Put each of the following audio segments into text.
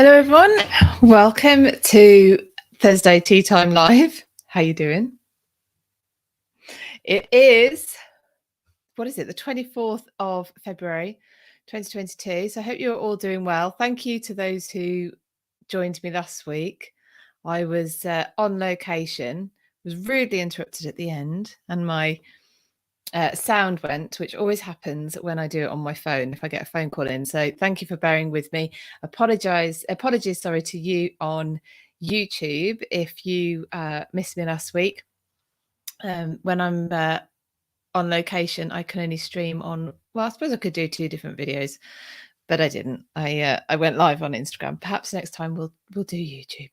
Hello everyone, welcome to Thursday Tea Time Live. How you doing? It is, the 24th of February 2022. So I hope you're all doing well. Thank you to those who joined me last week. I was on location, was rudely interrupted at the end, and my sound went, which always happens when I do it on my phone if I get a phone call in. So thank you for bearing with me. Apologies to you on YouTube if you missed me last week. When I'm on location, I can only stream on, well, I suppose I could do 2 different videos, but I didn't. I went live on Instagram. Perhaps next time we'll do YouTube.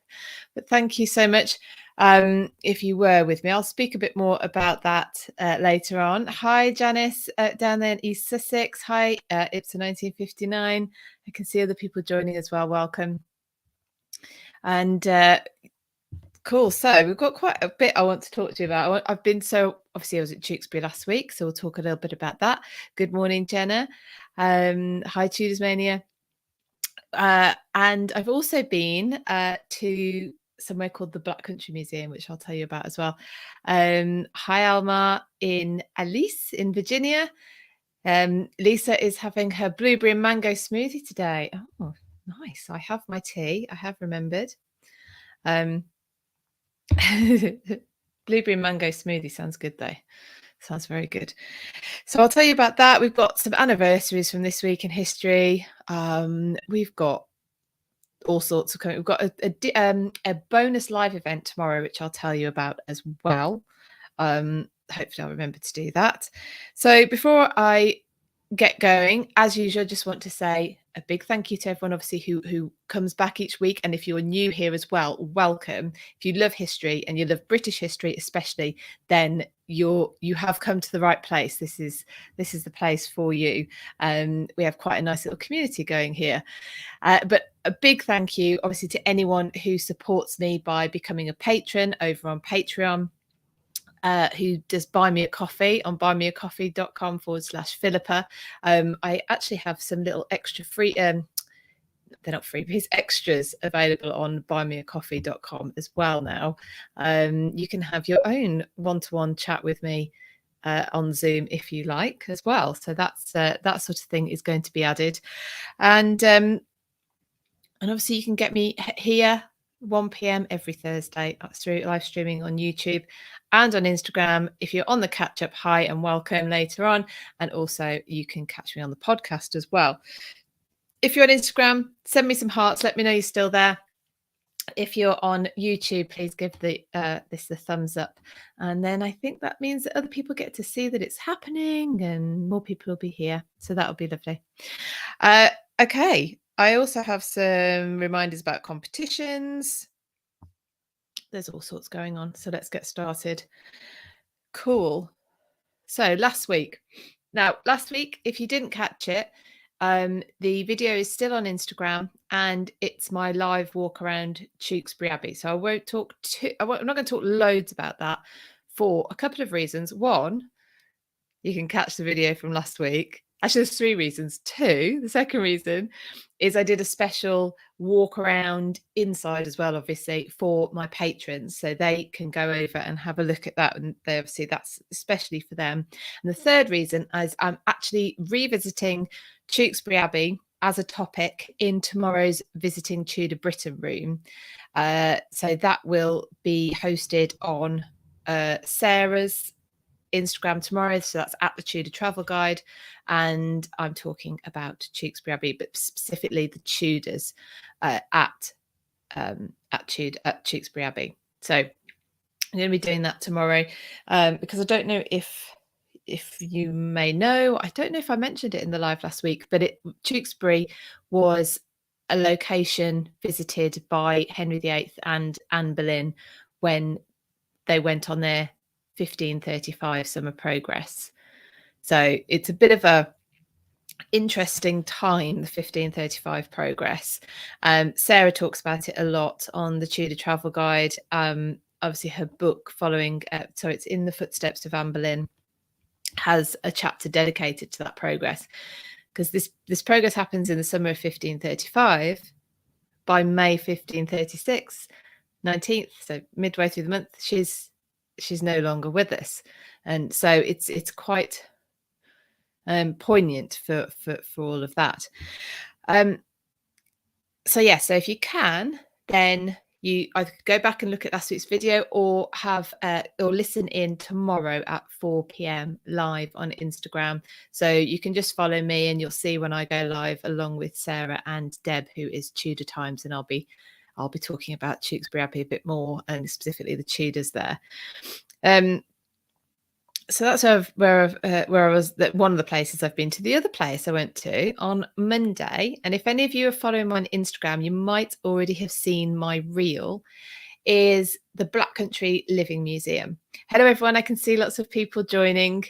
But thank you so much. If you were with me, I'll speak a bit more about that later on. Hi, Janice, down there in East Sussex. Hi, Ipsa 1959. I can see other people joining as well. Welcome. And cool. So we've got quite a bit I want to talk to you about. Obviously I was at Tewkesbury last week, so we'll talk a little bit about that. Good morning, Jenna. Hi, Tudors Mania. And I've also been to somewhere called the Black Country Museum, which I'll tell you about as well. Hi, Alma in Alice in Virginia. Lisa is having her blueberry and mango smoothie today. Oh, nice. I have my tea. I have remembered. Blueberry and mango smoothie sounds good though. Sounds very good. So I'll tell you about that. We've got some anniversaries from this week in history. We've got all sorts of coming. We've got a bonus live event tomorrow, which I'll tell you about as well. Hopefully I'll remember to do that. So before I get going, as usual, I just want to say a big thank you to everyone, obviously, who comes back each week. And if you're new here as well, welcome. If you love history and you love British history especially, then you have come to the right place. This is the place for you. We have quite a nice little community going here. But a big thank you, obviously, to anyone who supports me by becoming a patron over on Patreon. Who does buy me a coffee on buymeacoffee.com/Philippa. I actually have some little extra free, they're not freebies, extras available on buymeacoffee.com as well now. You can have your own one-to-one chat with me on Zoom if you like as well. So that sort of thing is going to be added. And obviously you can get me here 1 p.m. every Thursday through live streaming on YouTube and on Instagram. If you're on the catch up, hi and welcome later on. And also you can catch me on the podcast as well. If you're on Instagram, send me some hearts. Let me know you're still there. If you're on YouTube, please give this the thumbs up. And then I think that means that other people get to see that it's happening and more people will be here. So that'll be lovely. Okay. I also have some reminders about competitions. There's all sorts going on. So let's get started. Cool. So last week, if you didn't catch it, the video is still on Instagram and it's my live walk around Tewkesbury Abbey. So I'm not going to talk loads about that for a couple of reasons. One, you can catch the video from last week. Actually, there's 3 reasons. 2, the second reason is I did a special walk around inside as well, obviously, for my patrons. So they can go over and have a look at that. And they obviously, that's especially for them. And the third reason is I'm actually revisiting Tewkesbury Abbey as a topic in tomorrow's Visiting Tudor Britain room. So that will be hosted on Sarah's Instagram tomorrow, so that's at the Tudor Travel Guide, and I'm talking about Tewkesbury Abbey, but specifically the Tudors at Tewkesbury Abbey. So I'm going to be doing that tomorrow because I don't know if you may know, I don't know if I mentioned it in the live last week, but Tewkesbury was a location visited by Henry VIII and Anne Boleyn when they went on their 1535 summer progress. So it's a bit of a interesting time, the 1535 progress. Sarah talks about it a lot on the Tudor Travel Guide. Obviously her book following, so it's In the Footsteps of Anne Boleyn, has a chapter dedicated to that progress, because this progress happens in the summer of 1535, by May 1536, 19th, so midway through the month, she's no longer with us. And so it's quite poignant for all of that. So if you can, then you either go back and look at last week's video, or have or listen in tomorrow at 4 p.m. live on Instagram. So you can just follow me and you'll see when I go live, along with Sarah and Deb, who is Tudor Times, and I'll be talking about Tewkesbury Abbey a bit more, and specifically the Tudors there. So that's where I was. That one of the places I've been to. The other place I went to on Monday, and if any of you are following me on Instagram, you might already have seen my reel, is the Black Country Living Museum. Hello, everyone. I can see lots of people joining.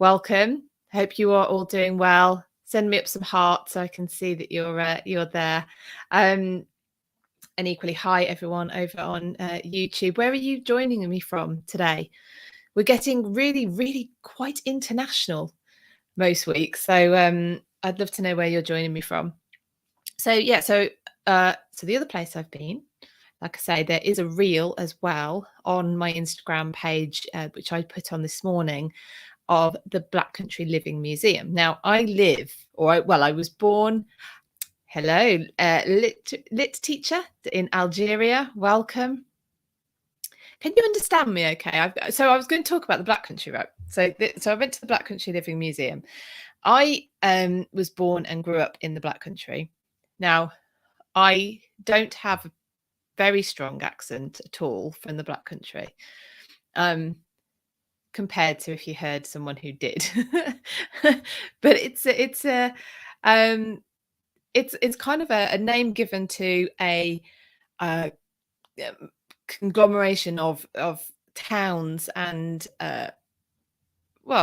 Welcome. Hope you are all doing well. Send me up some hearts so I can see that you're there. And equally, hi everyone over on YouTube. Where are you joining me from today? We're getting really, really quite international most weeks. So I'd love to know where you're joining me from. So so the other place I've been, like I say, there is a reel as well on my Instagram page, which I put on this morning, of the Black Country Living Museum. Now, I was born, hello, lit teacher in Algeria. Welcome. Can you understand me okay? So I was going to talk about the Black Country, right? So I went to the Black Country Living Museum. I was born and grew up in the Black Country. Now, I don't have a very strong accent at all from the Black Country, compared to if you heard someone who did. But it's kind of a name given to a conglomeration of towns, and I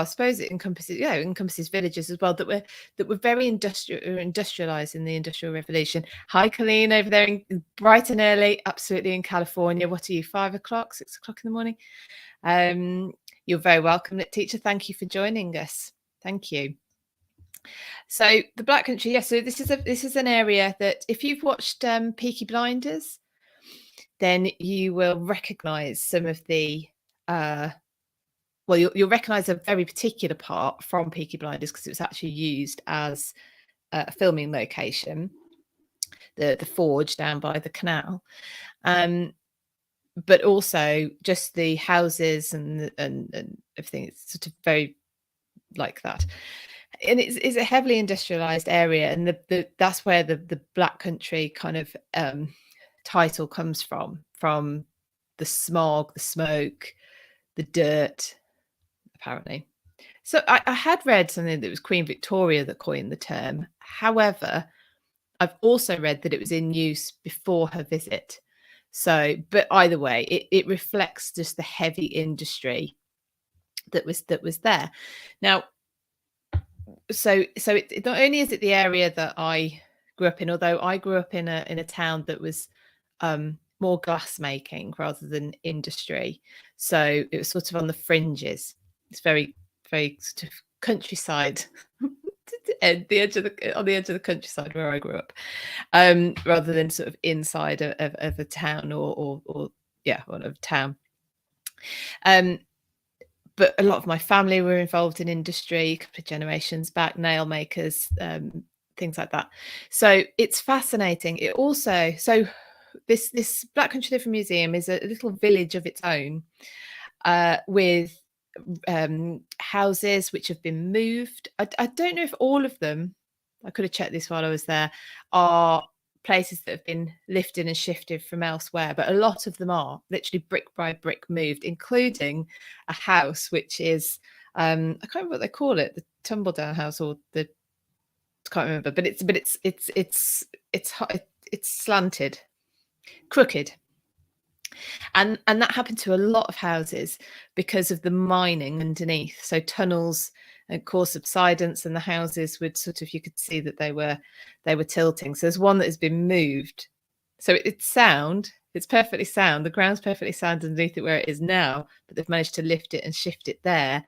suppose it encompasses villages as well that were very industrialized in the Industrial Revolution. Hi, Colleen, over there bright and early, absolutely, in California. What are you, 5 o'clock, 6 o'clock in the morning? You're very welcome, lit teacher. Thank you for joining us. Thank you. So the Black Country, yes. So this is an area that, if you've watched Peaky Blinders, then you will recognize some of the you'll recognize a very particular part from Peaky Blinders, because it was actually used as a filming location, the forge down by the canal, but also just the houses and everything. It's sort of very like that, and it's a heavily industrialized area, and that's where the Black Country kind of title comes from the smog, the smoke, the dirt, apparently. So I had read something that it was Queen Victoria that coined the term. However, I've also read that it was in use before her visit. So, but either way, it reflects just the heavy industry that was there. Now, so it not only is it the area that I grew up in, although I grew up in a town that was more glass making rather than industry. So it was sort of on the fringes. It's very, very sort of countryside, on the edge of the countryside where I grew up, rather than sort of inside of a town or a town. But a lot of my family were involved in industry a couple of generations back, nail makers, things like that. So it's fascinating. It also, so this Black Country Living Museum is a little village of its own, with houses which have been moved. I don't know if all of them, I could have checked this while I was there, are places that have been lifted and shifted from elsewhere, but a lot of them are literally brick by brick moved, including a house which is I can't remember what they call it, the tumble down house, or I can't remember, but it's slanted, crooked. And that happened to a lot of houses because of the mining underneath. So tunnels and core subsidence, and the houses would sort of, you could see that they were tilting. So there's one that has been moved. So it's sound. It's perfectly sound. The ground's perfectly sound underneath it where it is now, but they've managed to lift it and shift it there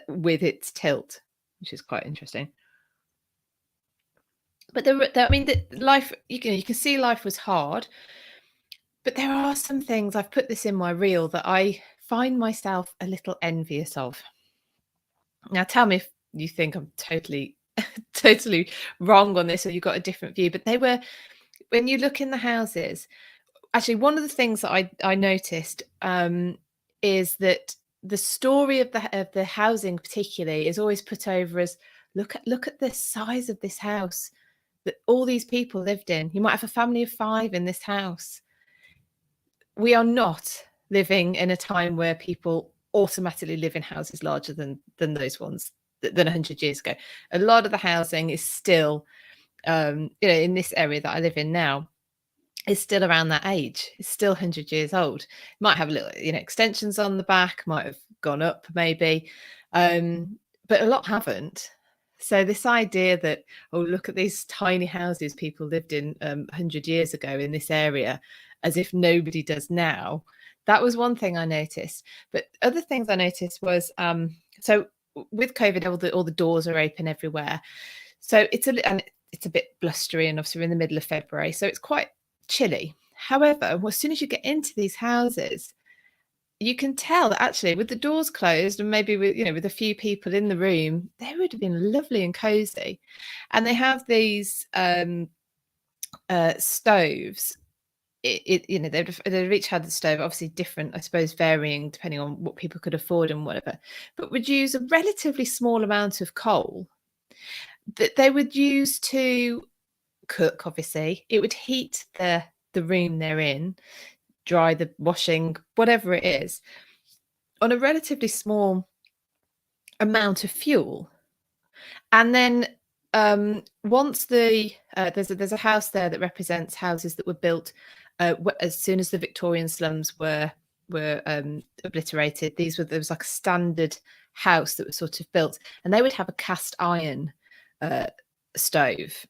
with its tilt, which is quite interesting. But I mean, the life, you can see life was hard, but there are some things, I've put this in my reel, that I find myself a little envious of. Now, tell me if you think I'm totally, totally wrong on this, or you've got a different view. But when you look in the houses, actually, one of the things that I noticed is that the story of the housing, particularly, is always put over as, look at the size of this house that all these people lived in. You might have a family of 5 in this house. We are not living in a time where people automatically live in houses larger than those ones than 100 years ago. A lot of the housing is still, in this area that I live in now, is still around that age. It's still 100 years old. Might have a little, extensions on the back, might have gone up maybe, but a lot haven't. So this idea that, oh, look at these tiny houses people lived in 100 years ago in this area, as if nobody does now. That was one thing I noticed. But other things I noticed was, so with COVID, all the doors are open everywhere. So it's a bit blustery, and obviously we're in the middle of February, so it's quite chilly. However, as soon as you get into these houses, you can tell that actually, with the doors closed and maybe with a few people in the room, they would have been lovely and cozy. And they have these stoves. They've each had the stove, obviously different, I suppose, varying depending on what people could afford and whatever, but would use a relatively small amount of coal that they would use to cook. Obviously, it would heat the room they're in, dry the washing, whatever it is, on a relatively small amount of fuel. And then once there's a house there that represents houses that were built as soon as the Victorian slums were obliterated. There was like a standard house that was sort of built, and they would have a cast iron stove.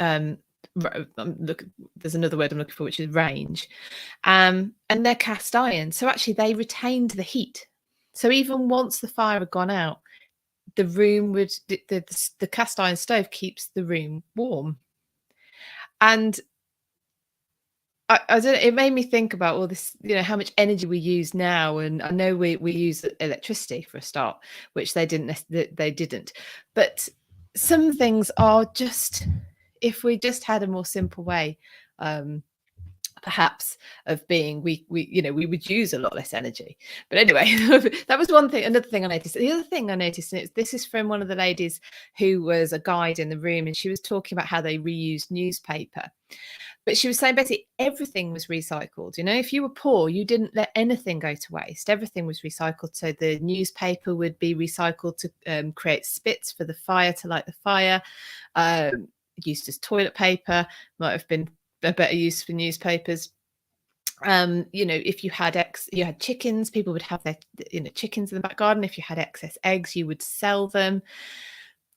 Look, there's another word I'm looking for, which is range, and they're cast iron, so actually they retained the heat. So even once the fire had gone out, the room would the cast iron stove keeps the room warm. And I don't know, it made me think about all this, how much energy we use now. And I know we use electricity for a start, which they didn't. But some things are just, if we just had a more simple way, perhaps, of being, we would use a lot less energy. But anyway, that was one thing. Another thing I noticed. The other thing I noticed, and this is from one of the ladies who was a guide in the room, and she was talking about how they reused newspaper. But she was saying basically everything was recycled. If you were poor, you didn't let anything go to waste. Everything was recycled. So the newspaper would be recycled to create spits for the fire, to light the fire. Used as toilet paper, might have been a better use for newspapers. If you had chickens, people would have their chickens in the back garden. If you had excess eggs, you would sell them,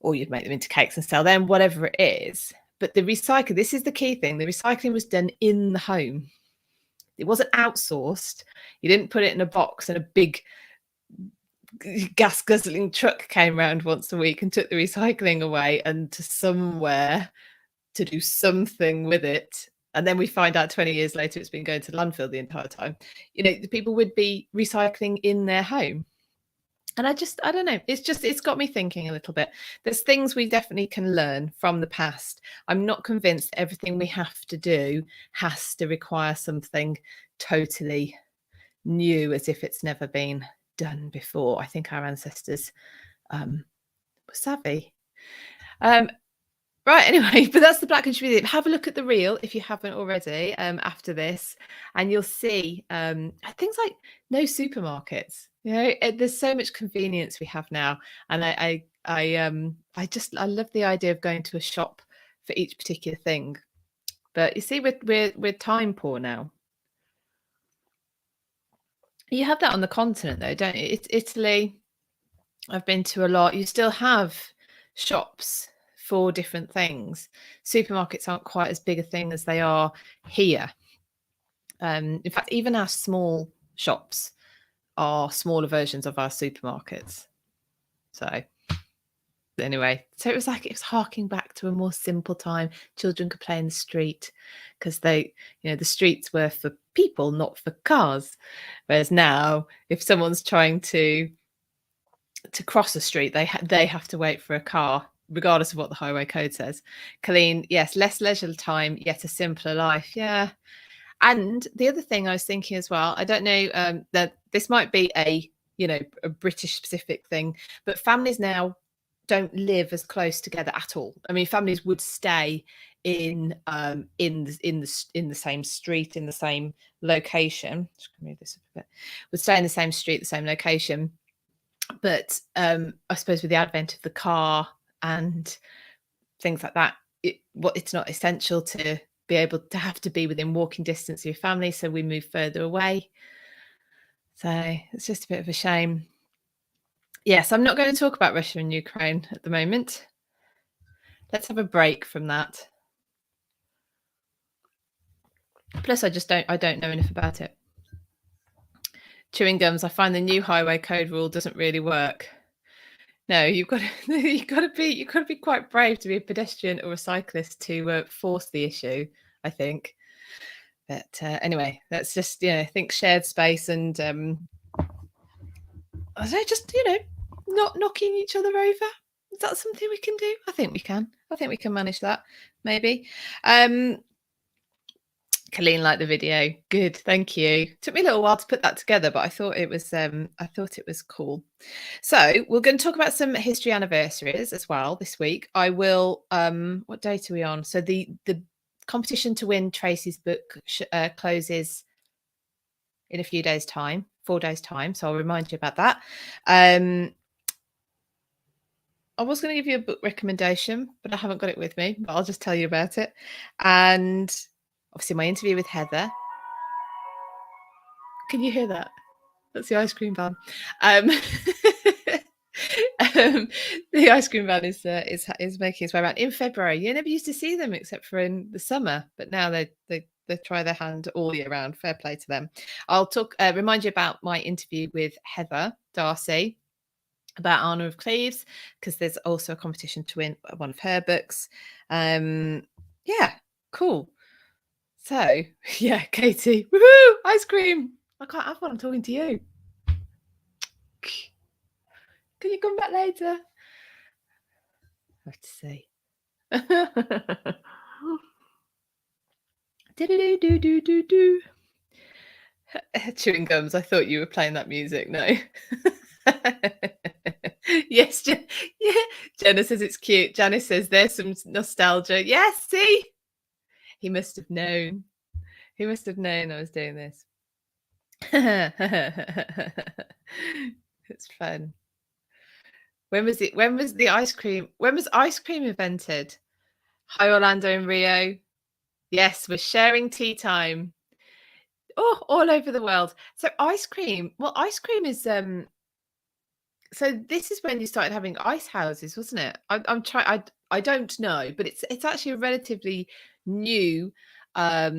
or you'd make them into cakes and sell them, whatever it is. But this is the key thing, the recycling was done in the home. It wasn't outsourced. You didn't put it in a box and a big gas guzzling truck came around once a week and took the recycling away and to somewhere to do something with it. And then we find out 20 years later it's been going to landfill the entire time. The people would be recycling in their home. And I don't know, it's got me thinking a little bit. There's things we definitely can learn from the past. I'm not convinced that everything we have to do has to require something totally new, as if it's never been done before. I think our ancestors were savvy. Right, anyway, but that's the Black Country Museum. Have a look at the reel if you haven't already after this, and you'll see things like no supermarkets. There's so much convenience we have now, and I love the idea of going to a shop for each particular thing. But you see, we're time poor now. You have that on the continent, though, don't you? It's Italy. I've been to a lot. You still have shops for different things. Supermarkets aren't quite as big a thing as they are here. In fact, even our small shops are smaller versions of our supermarkets. So Anyway, so it was harking back to a more simple time. Children could play in the street because the streets were for people, not for cars. Whereas now, if someone's trying to cross a street, they have to wait for a car, regardless of what the highway code says. Colleen, yes, less leisure time, yet a simpler life. Yeah. And the other thing I was thinking as well, I don't know that this might be a British specific thing, but families now don't live as close together at all. I mean, families would stay in the same street, in the same location. Just move this up a bit. Would stay in the same street, the same location. But I suppose with the advent of the car and things like that, it's not essential to be able to have to be within walking distance of your family, so we move further away. So it's just a bit of a shame. Yes, I'm not going to talk about Russia and Ukraine at the moment. Let's have a break from that. Plus, I don't know enough about it. Chewing gums. I find the new highway code rule doesn't really work. No, you've got to be quite brave to be a pedestrian or a cyclist to force the issue, I think. But anyway, that's just think shared space and I don't know, just not knocking each other over. Is that something we can do? I think we can. I think we can manage that. Maybe. Colleen liked the video. Good, thank you. Took me a little while to put that together, but I thought it was cool. So we're going to talk about some history anniversaries as well this week. I will. What date are we on? So the competition to win Tracy's book closes in a few days' time, 4 days' time. So I'll remind you about that. I was going to give you a book recommendation, but I haven't got it with me. But I'll just tell you about it. And obviously my interview with Heather. Can you hear that? That's the ice cream van. The ice cream van is making its way around in February. You never used to see them except for in the summer, but now they try their hand all year round. Fair play to them. I'll remind you about my interview with Heather Darcy about Anna of Cleves, because there's also a competition to win one of her books. Yeah, cool. So yeah, Katie, woohoo, ice cream. I can't have one. I'm talking to you. Can you come back later? I have to see. Do. Chewing gums. I thought you were playing that music. No. Yes, yeah. Jenna says it's cute. Janice says there's some nostalgia. Yes, see? He must have known. He must have known I was doing this. It's fun. When was the ice cream? When was ice cream invented? Hi, Orlando and Rio. Yes, we're sharing tea time. Oh, all over the world. So ice cream. Well, ice cream is so this is when you started having ice houses, wasn't it? I don't know, but it's actually a relatively new as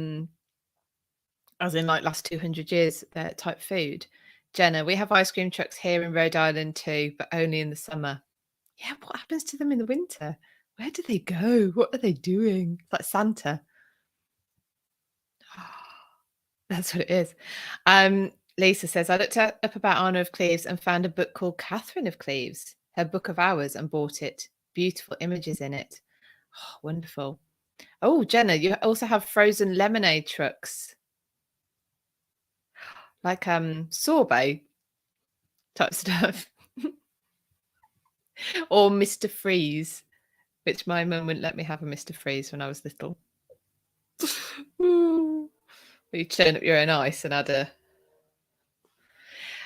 in like last 200 years type food. Jenna, we have ice cream trucks here in Rhode Island too, but only in the summer. Yeah, what happens to them in the winter? Where do they go? What are they doing? It's like Santa. That's what it is. Lisa says, I looked up about Anna of Cleves and found a book called Catherine of Cleves, her book of hours, and bought it. Beautiful images in it. Oh, wonderful. Oh, Jenna, you also have frozen lemonade trucks. Like sorbet type stuff. Or Mr. Freeze, which my mum wouldn't let me have a Mr. Freeze when I was little. You churn up your own ice and add a...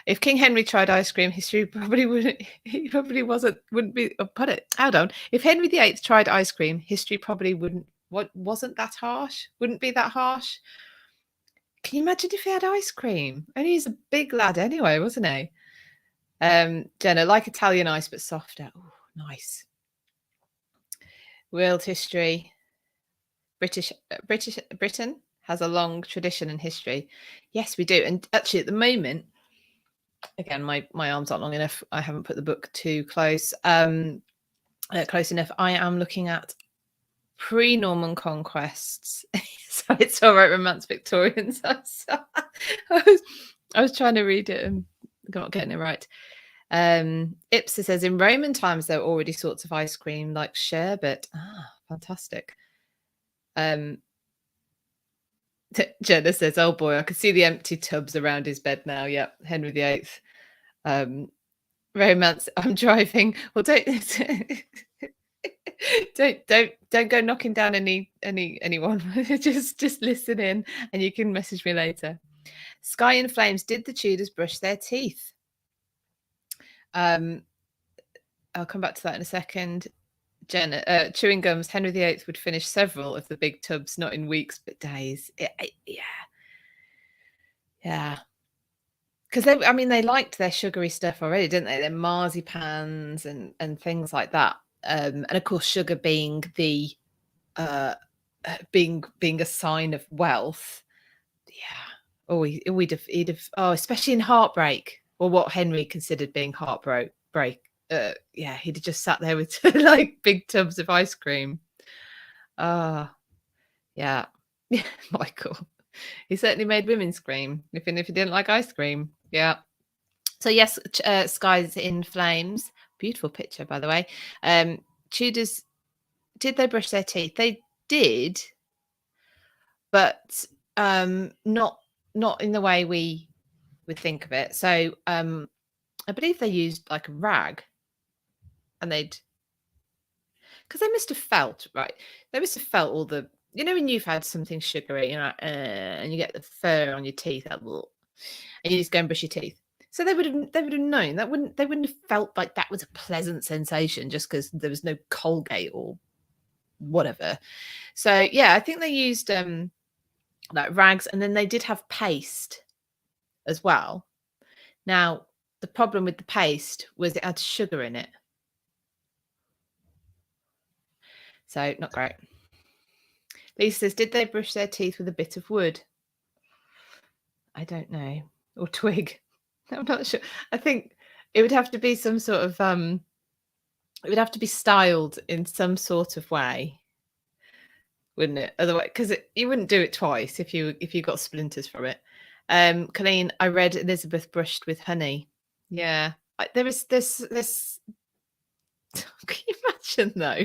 If King Henry tried ice cream, history probably wouldn't. He probably wouldn't be. Put it. Hold on. If Henry VIII tried ice cream, history probably wouldn't. Wasn't that harsh? Wouldn't be that harsh. Can you imagine if he had ice cream? Only he's a big lad anyway, wasn't he? Jenna, like Italian ice, but softer. Oh, nice. World history. Britain has a long tradition and history. Yes, we do. And actually, at the moment, again, my arms aren't long enough. I haven't put the book too close. close enough. I am looking at pre-Norman conquests. So it's all right, Romance Victorians. I was trying to read it and not getting it right. Ipsa says, in Roman times, there were already sorts of ice cream like sherbet. Ah, fantastic. Jenna says, oh boy, I can see the empty tubs around his bed now. Yep, Henry VIII. Romance, I'm driving. Well, don't go knocking down anyone. just listen in and you can message me later. Sky in Flames, did the Tudors brush their teeth? I'll come back to that in a second. Jenna, chewing gums, Henry VIII would finish several of the big tubs, not in weeks but days. Yeah. Because they liked their sugary stuff already, didn't they? Their marzipans and things like that. And of course, sugar being the being a sign of wealth. Yeah. Oh, he'd have. Oh, especially in heartbreak, or what Henry considered being heartbreak. Yeah, he'd have just sat there with like big tubs of ice cream. Yeah. Michael. He certainly made women scream, even if he didn't like ice cream. Yeah. So yes, Skies in Flames. Beautiful picture, by the way. Tudors, did they brush their teeth? They did, but not in the way we would think of it. So I believe they used like a rag, and because they must have felt, right? They must have felt all the, when you've had something sugary, and you get the fur on your teeth, and you just go and brush your teeth. So they would have known that they wouldn't have felt like that was a pleasant sensation just because there was no Colgate or whatever. So yeah, I think they used like rags, and then they did have paste as well. Now the problem with the paste was it had sugar in it, so not great. Lisa says, did they brush their teeth with a bit of wood? I don't know, or twig. I'm not sure. I think it would have to be some sort of it would have to be styled in some sort of way, wouldn't it? Otherwise, because you wouldn't do it twice if you got splinters from it. Colleen, I read Elizabeth brushed with honey. Yeah, there is this. Can you imagine though?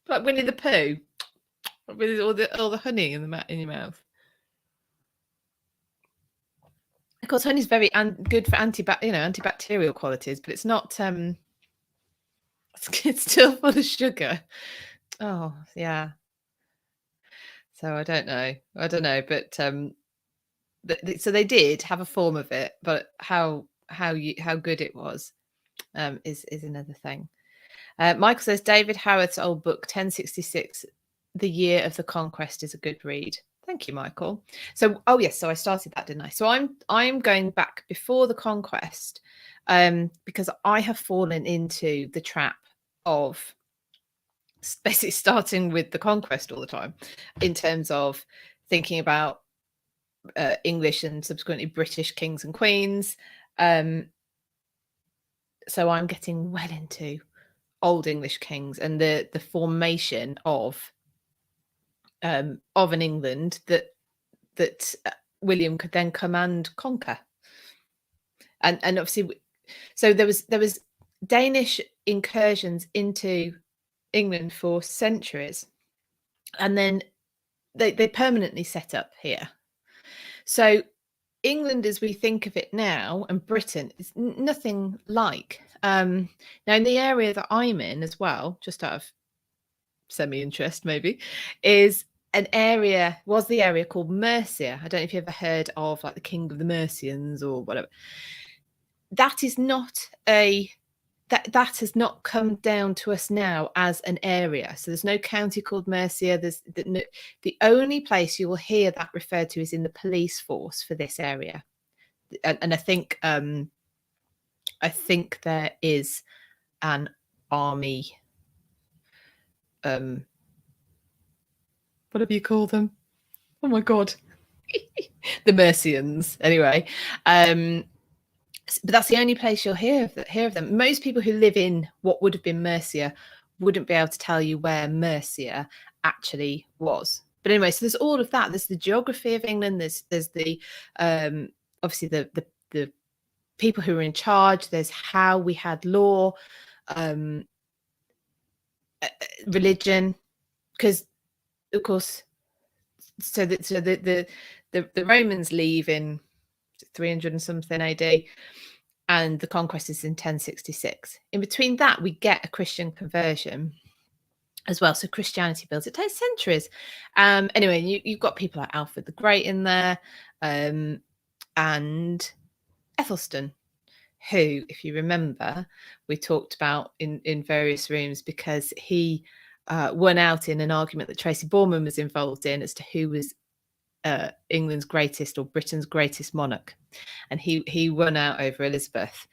Like Winnie the Pooh, with all the honey in your mouth. Of course, honey's very good for antibacterial qualities, but it's not. It's still full of sugar. Oh yeah. So I don't know, but so they did have a form of it, but how good it was is another thing. Michael says David Howarth's old book 1066, The Year of the Conquest, is a good read. Thank you, Michael. So yes, so I started that, didn't I? So I'm going back before the conquest, because I have fallen into the trap of basically starting with the conquest all the time, in terms of thinking about English and subsequently British kings and queens. So I'm getting well into Old English kings and the formation of an England that William could then come and conquer. And obviously, so there was Danish incursions into England for centuries, and then they permanently set up here. So England, as we think of it now, and Britain, is nothing like. Now, in the area that I'm in as well, just out of semi-interest maybe, was the area called Mercia. I don't know if you ever heard of like the King of the Mercians or whatever. That is not that has not come down to us now as an area. So there's no county called Mercia. There's the only place you will hear that referred to is in the police force for this area, and I think there is an army. What do you call them? Oh my god, the Mercians. Anyway, But that's the only place you'll hear of them. Most people who live in what would have been Mercia wouldn't be able to tell you where Mercia actually was. But anyway, so there's all of that. There's the geography of England. There's the obviously the people who were in charge. There's how we had law, religion, because of course, so the Romans leave in 300 and something AD, and the conquest is in 1066. In between that, we get a Christian conversion as well. So Christianity builds. It takes centuries. Anyway, you've got people like Alfred the Great in there, and Ethelstan, who, if you remember, we talked about in various rooms, because he won out in an argument that Tracy Borman was involved in as to who was England's greatest or Britain's greatest monarch, and he won out over Elizabeth.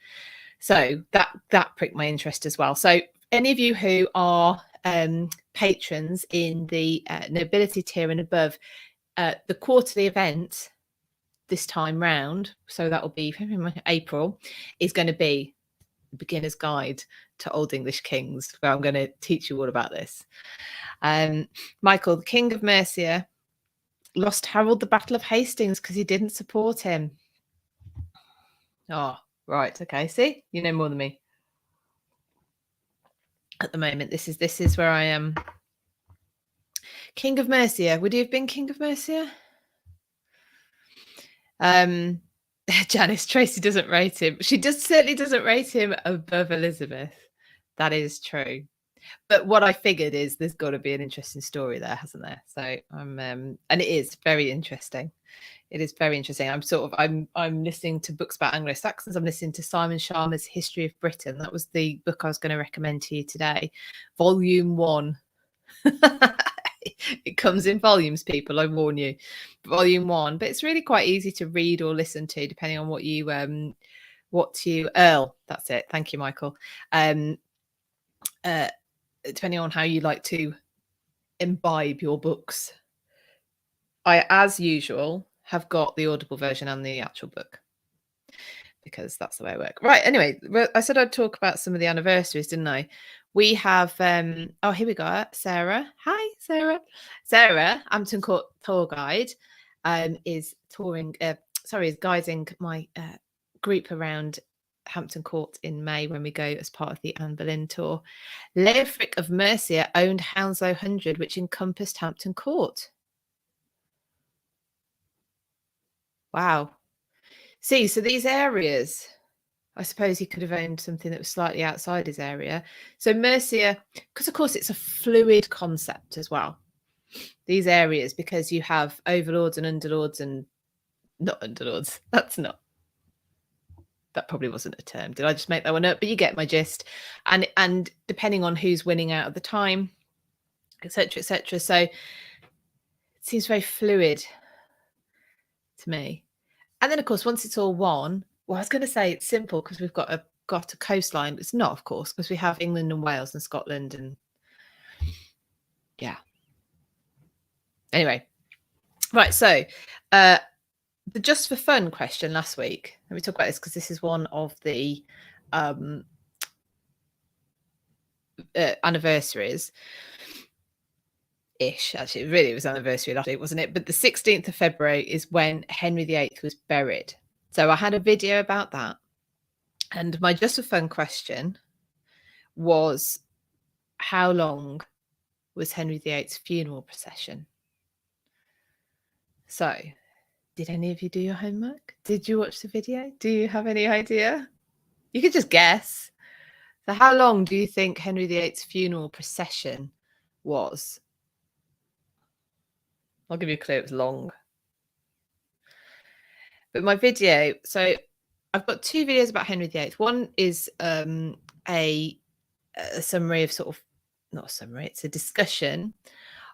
So that pricked my interest as well. So any of you who are patrons in the nobility tier and above, the quarterly event this time round, so that will be April, is going to be the beginner's guide to Old English kings, where I'm going to teach you all about this. Michael, the King of Mercia, lost Harold the Battle of Hastings because he didn't support him. Oh, right. Okay. See, you know more than me. At the moment, this is where I am. King of Mercia. Would he have been King of Mercia? Janice, Tracy doesn't rate him. She certainly doesn't rate him above Elizabeth. That is true. But what I figured is there's got to be an interesting story there, hasn't there? So and it is very interesting. It is very interesting. I'm listening to books about Anglo-Saxons. I'm listening to Simon Sharma's History of Britain. That was the book I was going to recommend to you today. Volume 1. It comes in volumes, people, I warn you. Volume 1. But it's really quite easy to read or listen to, depending on what you Earl. That's it. Thank you, Michael. Depending on how you like to imbibe your books. I, as usual, have got the Audible version and the actual book, because that's the way I work. Right. Anyway, I said I'd talk about some of the anniversaries, didn't I? We have, oh, here we go. Sarah. Hi, Sarah. Sarah, Hampton Court tour guide, is guiding my group around Hampton Court in May when we go as part of the Anne Boleyn tour. Leofric of Mercia owned Hounslow 100, which encompassed Hampton Court. Wow. See, so these areas, I suppose he could have owned something that was slightly outside his area. So Mercia, because of course it's a fluid concept as well. These areas, because you have overlords and underlords and not underlords. That probably wasn't a term. Did I just make that one up? But you get my gist. And depending on who's winning out at the time, etc., etc. So it seems very fluid to me. And then, of course, once it's all won, well, I was going to say it's simple because we've got a coastline. It's not, of course, because we have England and Wales and Scotland and yeah. Anyway, right. So the just for fun question last week. Let me talk about this because this is one of the anniversaries. Ish, actually, really, it was anniversary last week, wasn't it? But the 16th of February is when Henry VIII was buried. So I had a video about that. And my just for fun question was, how long was Henry VIII's funeral procession? So, did any of you do your homework? Did you watch the video? Do you have any idea? You could just guess. So how long do you think Henry VIII's funeral procession was? I'll give you a clue. It was long. But my video, so I've got two videos about Henry VIII. One is a summary of sort of, not a summary, it's a discussion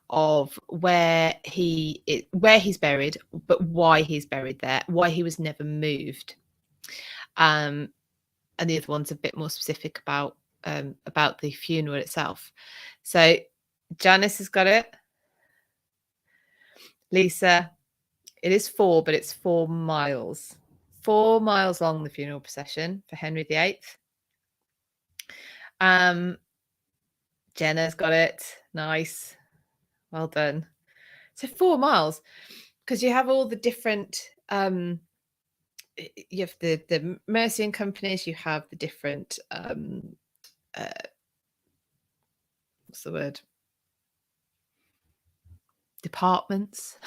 of where he's buried, but why he's buried there, why he was never moved. And the other one's a bit more specific about the funeral itself. So Janice has got it. Lisa, it is 4, but it's 4 miles. 4 miles long, the funeral procession for Henry VIII. Jenna's got it. Nice. Well done. So 4 miles, because you have all the different, you have the Mercian companies, you have the different, what's the word? Departments.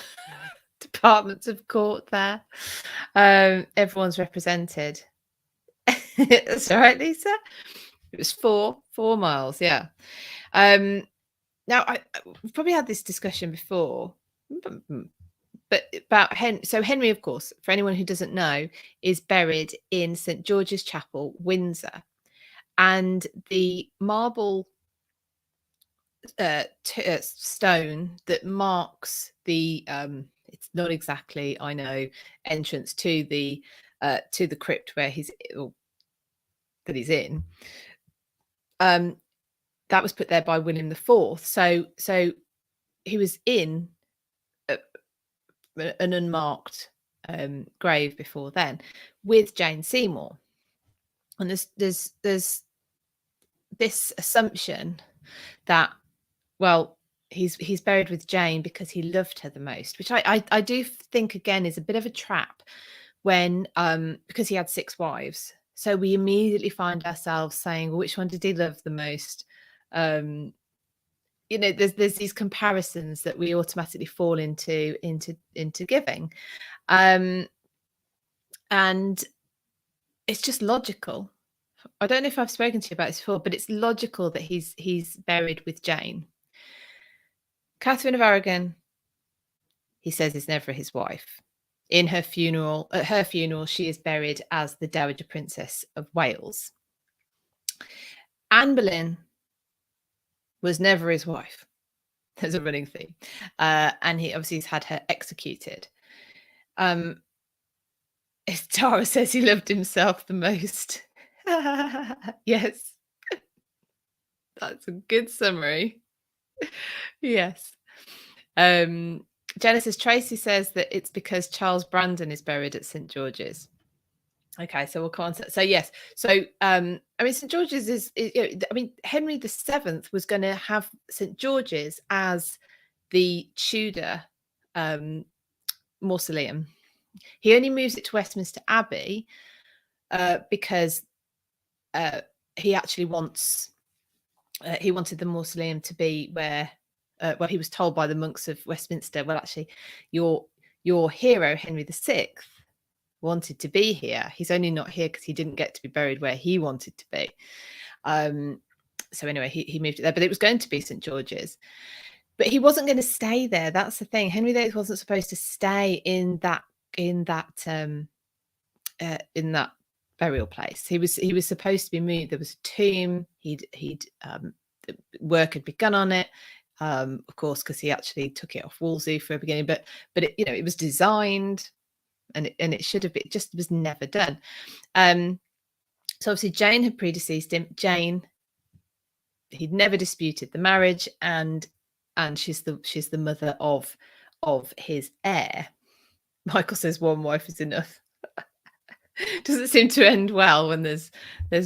Departments of court there. Everyone's represented. That's all right, Lisa. It was 4 miles, yeah. Now we've probably had this discussion before, but about Henry, of course, for anyone who doesn't know, is buried in St George's Chapel, Windsor, and the marble stone that marks the it's not exactly, I know, entrance to the crypt where that he's in, that was put there by William IV. So he was in an unmarked grave before then with Jane Seymour, and there's this assumption that, well, he's buried with Jane because he loved her the most, which I do think again is a bit of a trap, when because he had 6 wives, so we immediately find ourselves saying, well, which one did he love the most? You know, there's these comparisons that we automatically fall into giving, and it's just logical. I don't know if I've spoken to you about this before, but it's logical that he's buried with Jane. Catherine of Aragon, he says, is never his wife. In her funeral, at her funeral, she is buried as the Dowager Princess of Wales. Anne Boleyn was never his wife. There's a running theme, and he obviously has had her executed. Tara says he loved himself the most. Yes, that's a good summary. Yes. Genesis Tracy says that it's because Charles Brandon is buried at St George's. Okay, so we'll come on to, so yes, so I mean, St George's is I mean, Henry VII was going to have St George's as the Tudor mausoleum. He only moves it to Westminster Abbey because he actually wants he wanted the mausoleum to be where well, he was told by the monks of Westminster, well, actually, your hero Henry VI wanted to be here. He's only not here because he didn't get to be buried where he wanted to be. So anyway, he moved it there, but it was going to be St George's, but he wasn't going to stay there. That's the thing. Henry VIII wasn't supposed to stay in that burial place. He was supposed to be moved. There was a tomb. Work had begun on it, of course, because he actually took it off Wolsey for a beginning. But it, you know, it was designed, and it should have been. It just was never done. So obviously Jane had predeceased him. Jane, he'd never disputed the marriage, and she's the mother of his heir. Michael says one wife is enough. Doesn't seem to end well when there's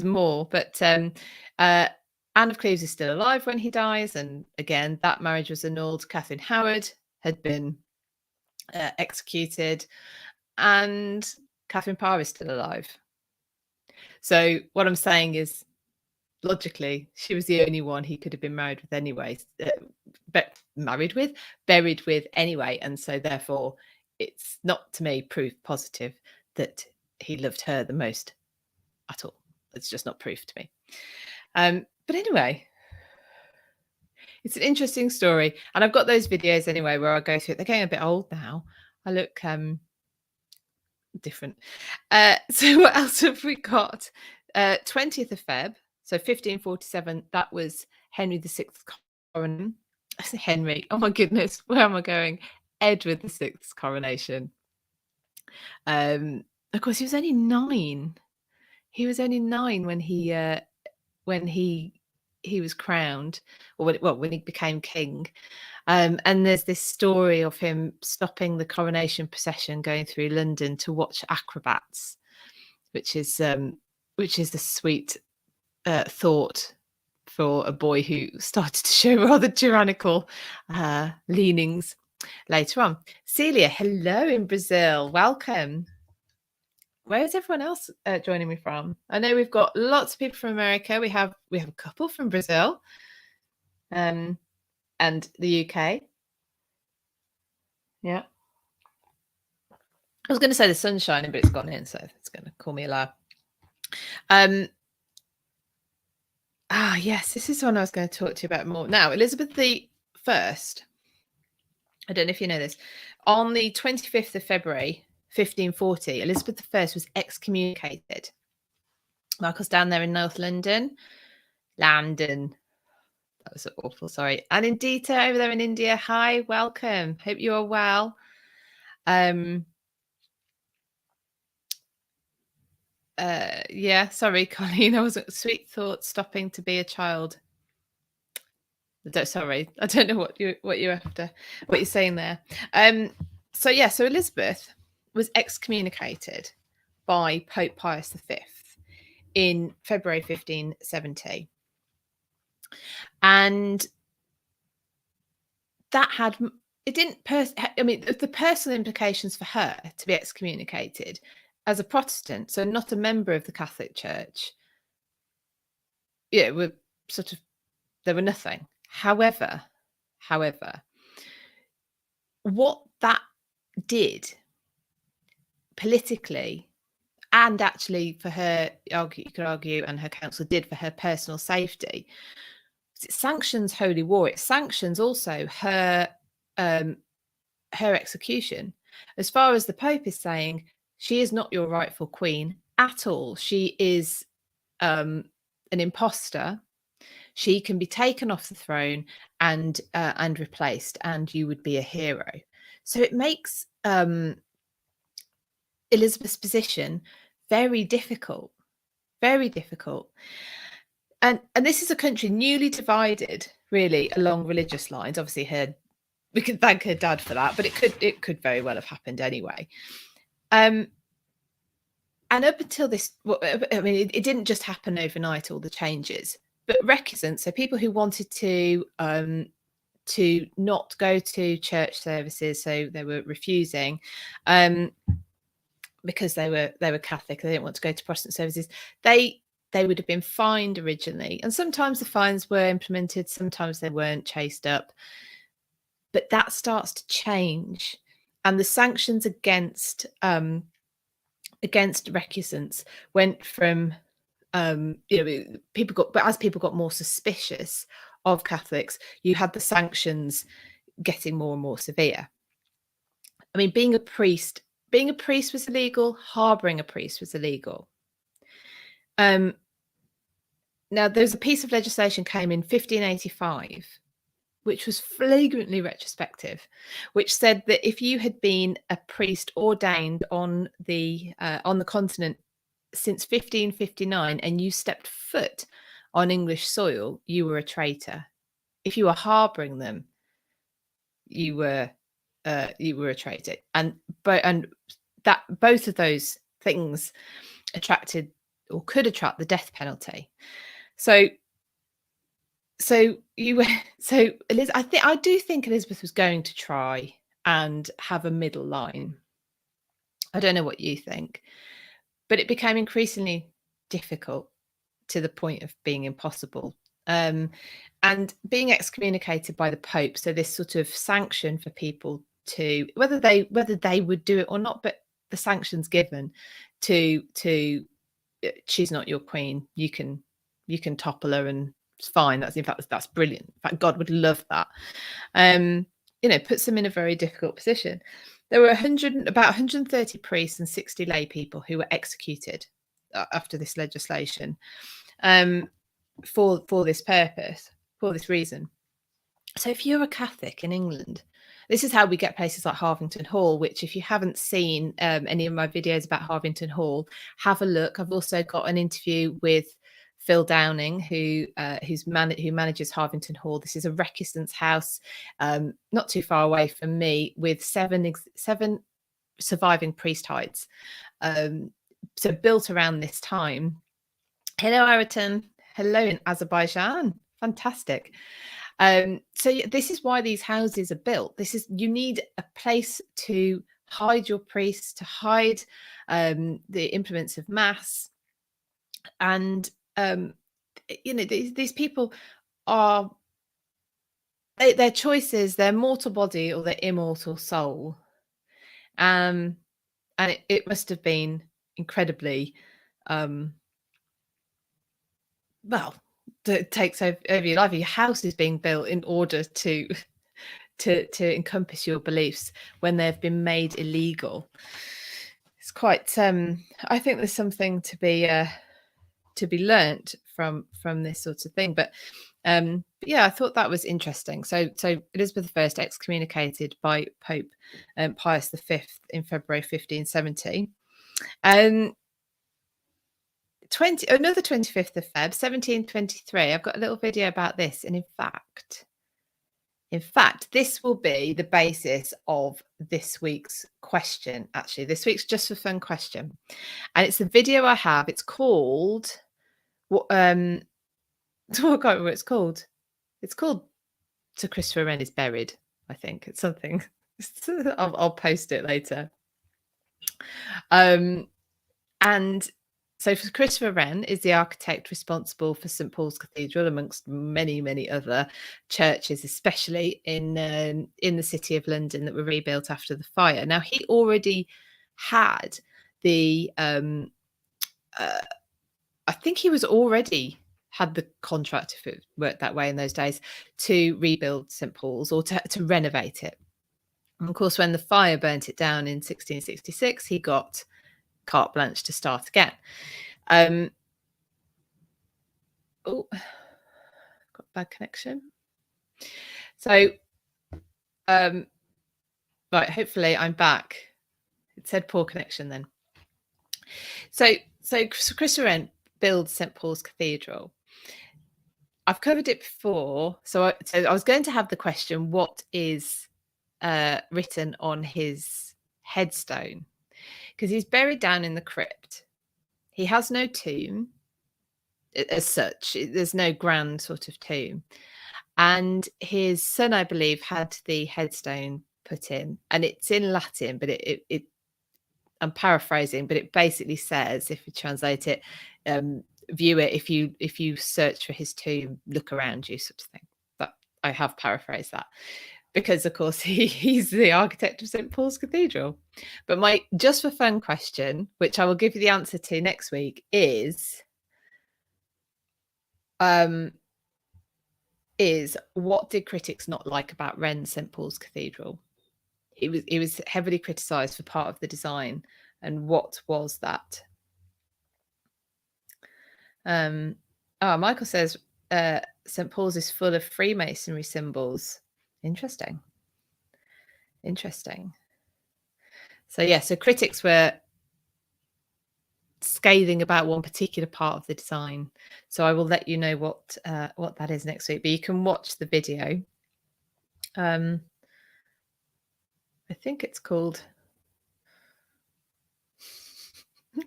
more. But Anne of Cleves is still alive when he dies, and again that marriage was annulled. Catherine Howard had been executed, and Catherine Parr is still alive. So what I'm saying is, logically, she was the only one he could have been married with anyway, buried with anyway, and so therefore it's not, to me, proof positive that he loved her the most at all. It's just not proof to me. But anyway, it's an interesting story, and I've got those videos anyway where I go through it. They're getting a bit old now. I look different. So what else have we got? 20th of Feb, so 1547. That was Henry VI's coronation. Henry, oh my goodness, where am I going? Edward VI's coronation. Of course, he was only 9. He was only 9 when he was crowned, or when he became king. And there's this story of him stopping the coronation procession going through London to watch acrobats. which is the sweet thought for a boy who started to show rather tyrannical leanings later on. Celia, hello in Brazil. Welcome. Where is everyone else joining me from? I know we've got lots of people from America. We have a couple from Brazil, and the UK. Yeah. I was going to say the sun's shining, but it's gone in, so it's going to call me a liar. Yes, this is one I was going to talk to you about more. Now, Elizabeth I, I don't know if you know this, on the 25th of February, 1540, Elizabeth I was excommunicated. Michael's down there in North London. That was awful, sorry. And Indita over there in India, hi, welcome. Hope you are well. Yeah, sorry, Colleen, I was sweet thought stopping to be a child. Sorry, I don't know what you're after, what you're saying there. So Elizabeth was excommunicated by Pope Pius V in February 1570, and that had the personal implications for her to be excommunicated as a Protestant, so not a member of the Catholic Church. Yeah, there were nothing. However, what that did politically, and actually for her, you could argue, and her council did for her personal safety, it sanctions holy war. It sanctions also her execution. As far as the Pope is saying, she is not your rightful queen at all. She is an imposter. She can be taken off the throne and replaced, and you would be a hero. So it makes Elizabeth's position very difficult, very difficult. And this is a country newly divided, really, along religious lines. Obviously, we could thank her dad for that, but it could very well have happened anyway. And up until this, it didn't just happen overnight, all the changes. But recusants, so people who wanted to not go to church services, so they were refusing, because they were Catholic, they didn't want to go to Protestant services. They would have been fined originally, and sometimes the fines were implemented, sometimes they weren't, chased up. But that starts to change, and the sanctions against recusants went from people got more suspicious of Catholics, you had the sanctions getting more and more severe. I mean, being a priest was illegal. Harboring a priest was illegal. Now, there's a piece of legislation came in 1585, which was flagrantly retrospective, which said that if you had been a priest ordained on the continent since 1559 and you stepped foot on English soil, you were a traitor. If you were harboring them, you were a traitor. And that both of those things attracted or could attract the death penalty. So I do think Elizabeth was going to try and have a middle line. I don't know what you think, but it became increasingly difficult to the point of being impossible. And being excommunicated by the Pope, so this sort of sanction for people to whether they would do it or not, but the sanctions given to she's not your queen, you can topple her and it's fine. That's brilliant. In fact, God would love that. Puts them in a very difficult position. There were about 130 priests and 60 lay people who were executed after this legislation for this purpose, for this reason. So if you're a Catholic in England, this is how we get places like Harvington Hall, which if you haven't seen any of my videos about Harvington Hall, have a look. I've also got an interview with Phil Downing, who manages Harvington Hall. This is a recusant's house, not too far away from me, with seven surviving priest hides. so built around this time. Hello, Araton. Hello in Azerbaijan. Fantastic. So this is why these houses are built. You need a place to hide your priests, to hide the implements of mass, and these people are their choices, their mortal body or their immortal soul. And it must have been incredibly well, that takes over your life. Your house is being built in order to encompass your beliefs when they've been made illegal. It's quite I think there's something to be learnt from this sort of thing. But yeah, I thought that was interesting. So Elizabeth I excommunicated by Pope Pius V in February 1570. Another 25th of Feb 1723. I've got a little video about this, and in fact this will be the basis of this week's question. Actually, this week's Just for Fun question, and it's the video I have. It's called I can't remember what it's called. It's called "So Christopher Wren is Buried." I think it's something. I'll post it later. And so Christopher Wren is the architect responsible for St Paul's Cathedral, amongst many, many other churches, especially in the city of London, that were rebuilt after the fire. Now, he already had I think he was already had the contract, if it worked that way in those days, to rebuild St Paul's or to renovate it. And of course, when the fire burnt it down in 1666, he got carte blanche to start again. Oh, got bad connection. So, right, hopefully I'm back. It said poor connection then. So Christopher Wren builds St Paul's Cathedral. I've covered it before. So I was going to have the question, what is written on his headstone? Because he's buried down in the crypt. He has no tomb as such. There's no grand sort of tomb. And his son, I believe, had the headstone put in, and it's in Latin, but it I'm paraphrasing, but it basically says, if you translate it, view it, if you search for his tomb, look around you, sort of thing. But I have paraphrased that, because of course he's the architect of St Paul's Cathedral. But my just for fun question, which I will give you the answer to next week, is what did critics not like about Wren's St Paul's Cathedral? It was heavily criticised for part of the design, and what was that? Michael says St Paul's is full of Freemasonry symbols. Interesting. So yeah, so critics were scathing about one particular part of the design. So I will let you know what that is next week. But you can watch the video. I think it's called.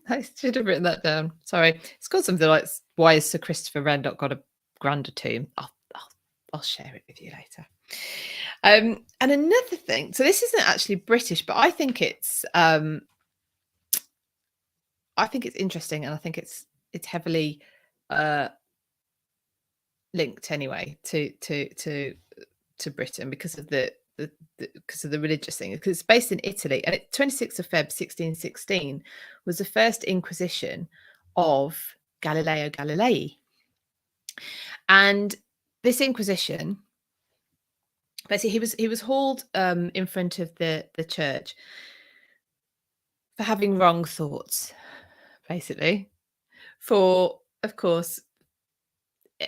I should have written that down. Sorry, it's called something like "Why is Sir Christopher Wren not got a grander tomb?" I'll share it with you later. And another thing. So this isn't actually British, but I think it's interesting, and I think it's heavily linked anyway to Britain because of the religious thing, because it's based in Italy, and 26th of Feb 1616 was the first Inquisition of Galileo Galilei. And this Inquisition, basically he was hauled in front of the church for having wrong thoughts, basically, for, of course,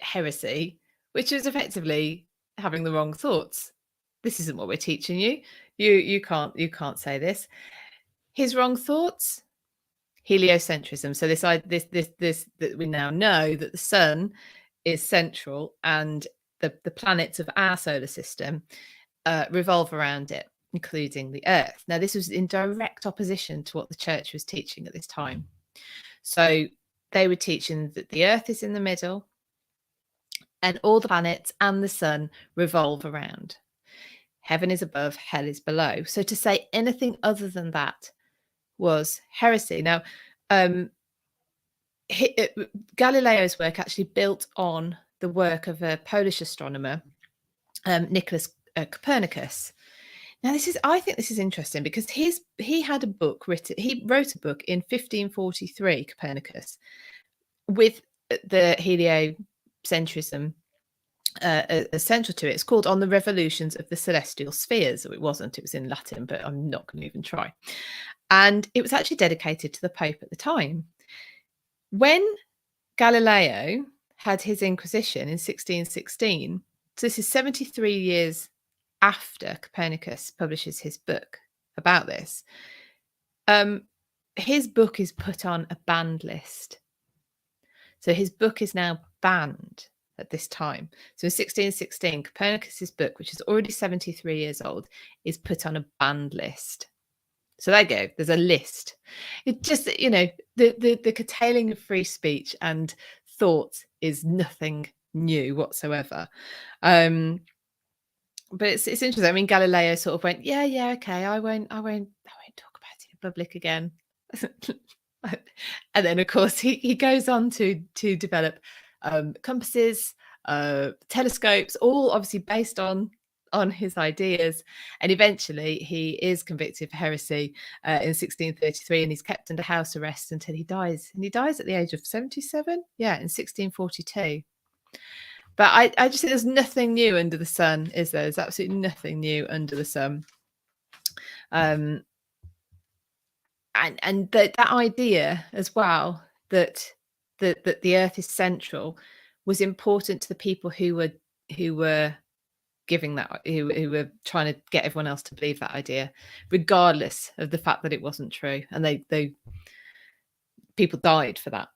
heresy, which is effectively having the wrong thoughts. This isn't what we're teaching you. You can't say this. His wrong thoughts, heliocentrism. So this that we now know that the sun is central, and the planets of our solar system revolve around it, including the Earth. Now, this was in direct opposition to what the church was teaching at this time. So they were teaching that the Earth is in the middle and all the planets and the sun revolve around. Heaven is above, hell is below. So to say anything other than that was heresy. Now, Galileo's work actually built on the work of a Polish astronomer, Nicholas Copernicus. Now, I think this is interesting because he had a book written. He wrote a book in 1543, Copernicus, with the heliocentrism central to it. It's called On the Revolutions of the Celestial Spheres. Or it wasn't. It was in Latin, but I'm not going to even try. And it was actually dedicated to the Pope at the time. When Galileo had his Inquisition in 1616, so this is 73 years after Copernicus publishes his book about this, his book is put on a banned list. So his book is now banned at this time. So in 1616, Copernicus's book, which is already 73 years old, is put on a banned list. So there you go. There's a list. It just, the curtailing of free speech and thought is nothing new whatsoever. But it's interesting. I mean, Galileo sort of went, yeah, okay, I won't talk about it in public again. And then, of course, he goes on to develop compasses, telescopes, all obviously based on his ideas. And eventually he is convicted for heresy in 1633, and he's kept under house arrest until he dies. And he dies at the age of 77, in 1642. But I just think there's nothing new under the sun, is there? There's absolutely nothing new under the sun. And that idea as well, that the Earth is central, was important to the people who were giving that, who were trying to get everyone else to believe that idea, regardless of the fact that it wasn't true. And they people died for that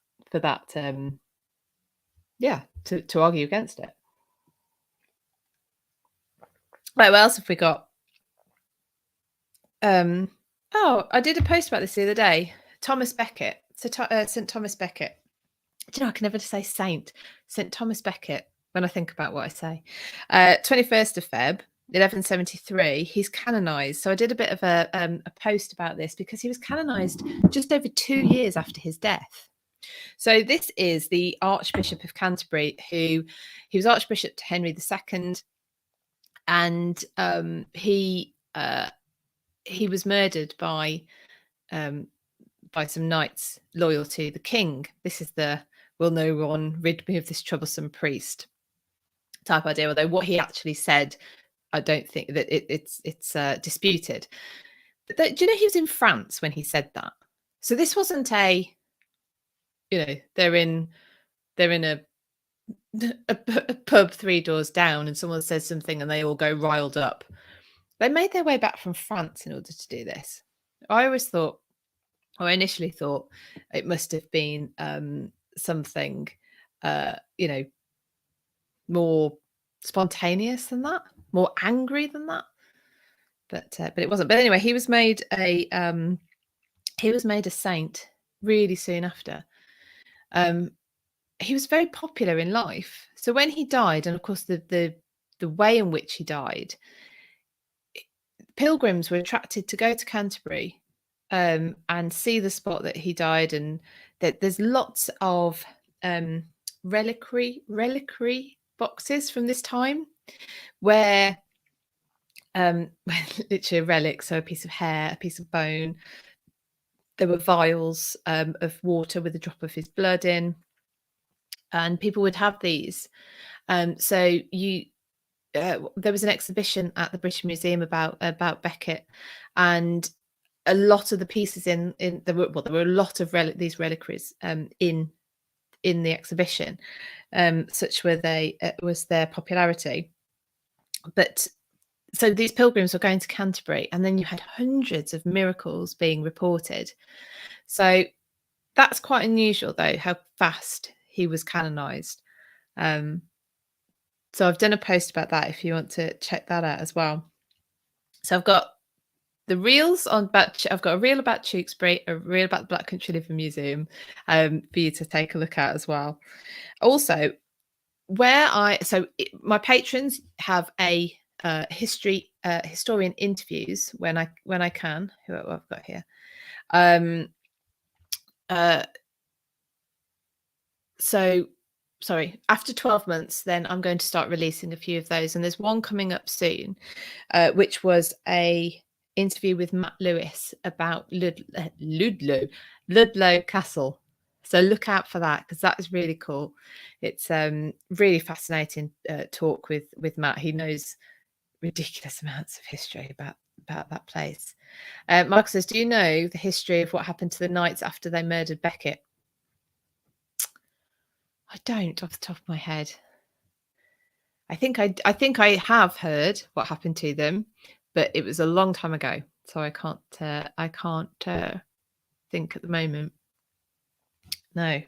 to argue against it. Right, what else have we got? I did a post about this the other day. Thomas Beckett, St. Thomas Beckett. Do you know, I can never say St Thomas Beckett when I think about what I say. 21st of Feb, 1173, he's canonized. So I did a bit of a post about this because he was canonized just over 2 years after his death. So this is the Archbishop of Canterbury, he was Archbishop to Henry II, and he was murdered by some knights loyal to the king. This is the "will no one rid me of this troublesome priest" type idea. Although what he actually said, I don't think that it's disputed. But do you know he was in France when he said that? So this wasn't they're in a pub 3 doors down and someone says something and they all go riled up. They made their way back from France in order to do this. I initially thought it must have been something more spontaneous than that, more angry than that, but it wasn't. But anyway, he was made a saint really soon after. He was very popular in life. So when he died, and of course the way in which he died, pilgrims were attracted to go to Canterbury and see the spot that he died, and that there's lots of reliquary boxes from this time where literally a relic, so a piece of hair, a piece of bone. There were vials of water with a drop of his blood in, and people would have these. So there was an exhibition at the British Museum about Beckett, and a lot of the pieces there were a lot of these reliquaries in the exhibition. Such was their popularity. But so these pilgrims were going to Canterbury, and then you had hundreds of miracles being reported. So that's quite unusual, though, how fast he was canonized. So I've done a post about that if you want to check that out as well. So I've got the reels on I've got a reel about Tewkesbury, a reel about the Black Country Living Museum, for you to take a look at as well. Also, my patrons have a historian interviews when I can. Who I've got here. So sorry, after 12 months, then I'm going to start releasing a few of those, and there's one coming up soon, which was a interview with Matt Lewis about Ludlow Castle. So look out for that, because that is really cool. It's really fascinating talk with Matt. He knows ridiculous amounts of history about that place. Michael says, do you know the history of what happened to the knights after they murdered Beckett? I don't off the top of my head. I think I have heard what happened to them, but it was a long time ago, so I can't think at the moment. No.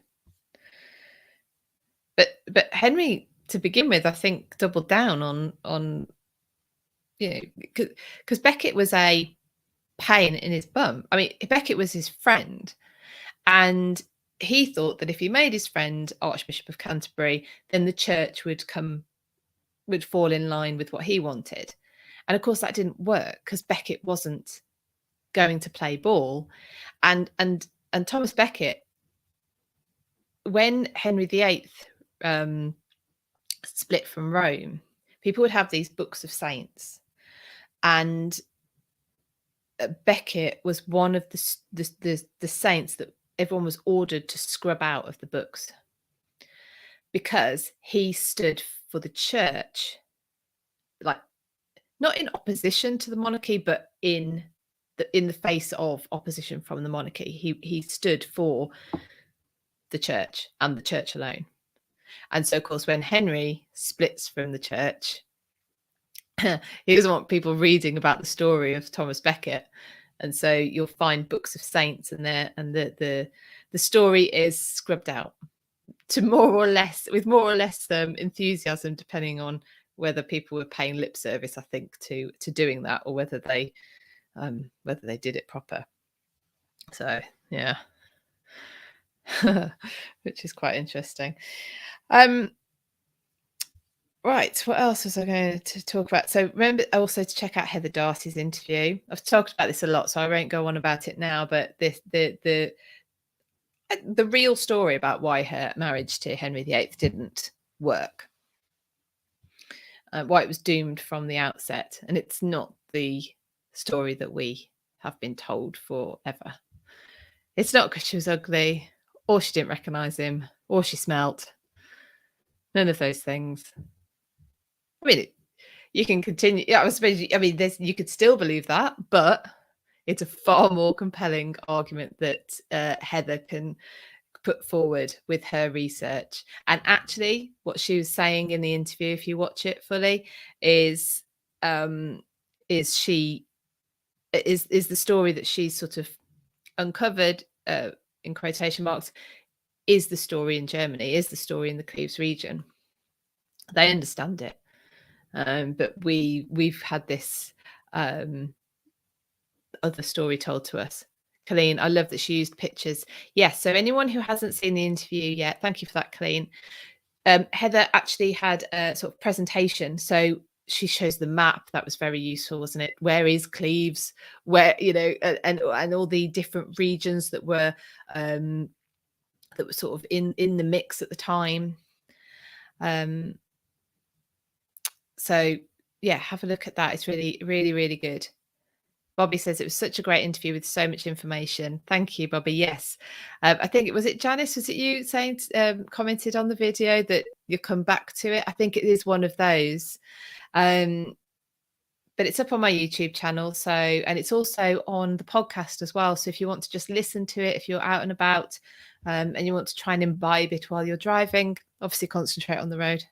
But Henry, to begin with, I think doubled down on because Beckett was a pain in his bum. I mean, Beckett was his friend, and he thought that if he made his friend Archbishop of Canterbury, then the church would fall in line with what he wanted. And of course that didn't work, because Beckett wasn't going to play ball. And Thomas Beckett, when Henry VIII split from Rome, people would have these books of saints, and Beckett was one of the saints that everyone was ordered to scrub out of the books, because he stood for the church, like not in opposition to the monarchy, but in the face of opposition from the monarchy. He stood for the church and the church alone. And so, of course, when Henry splits from the church, he doesn't want people reading about the story of Thomas Beckett. And so you'll find books of saints in there, and the story is scrubbed out to with more or less enthusiasm, depending on whether people were paying lip service, I think, to doing that, or whether they did it proper. So yeah, which is quite interesting. Right, what else was I going to talk about? So remember also to check out Heather Darcy's interview. I've talked about this a lot, so I won't go on about it now, but the real story about why her marriage to Henry VIII didn't work, why it was doomed from the outset. And it's not the story that we have been told forever. It's not because she was ugly, or she didn't recognise him, or she smelt. None of those things. I mean, you can continue. Yeah, I suppose. You could still believe that, but it's a far more compelling argument that Heather can put forward with her research. And actually, what she was saying in the interview, if you watch it fully, is the story that she sort of uncovered, in quotation marks, is the story in Germany, is the story in the Cleves region. They understand it. But we've had this other story told to us. Colleen, I love that she used pictures. Yes, so anyone who hasn't seen the interview yet, thank you for that, Colleen. Heather actually had a sort of presentation. So she shows the map. That was very useful, wasn't it? Where is Cleves? Where, and all the different regions that were sort of in the mix at the time. So yeah, have a look at that. It's really, really, really good. Bobby says it was such a great interview with so much information. Thank you, Bobby. Yes. I think was it Janice? Was it you saying, commented on the video that you come back to it? I think it is one of those. But it's up on my YouTube channel. So, and it's also on the podcast as well. So if you want to just listen to it, if you're out and about, and you want to try and imbibe it while you're driving, obviously concentrate on the road.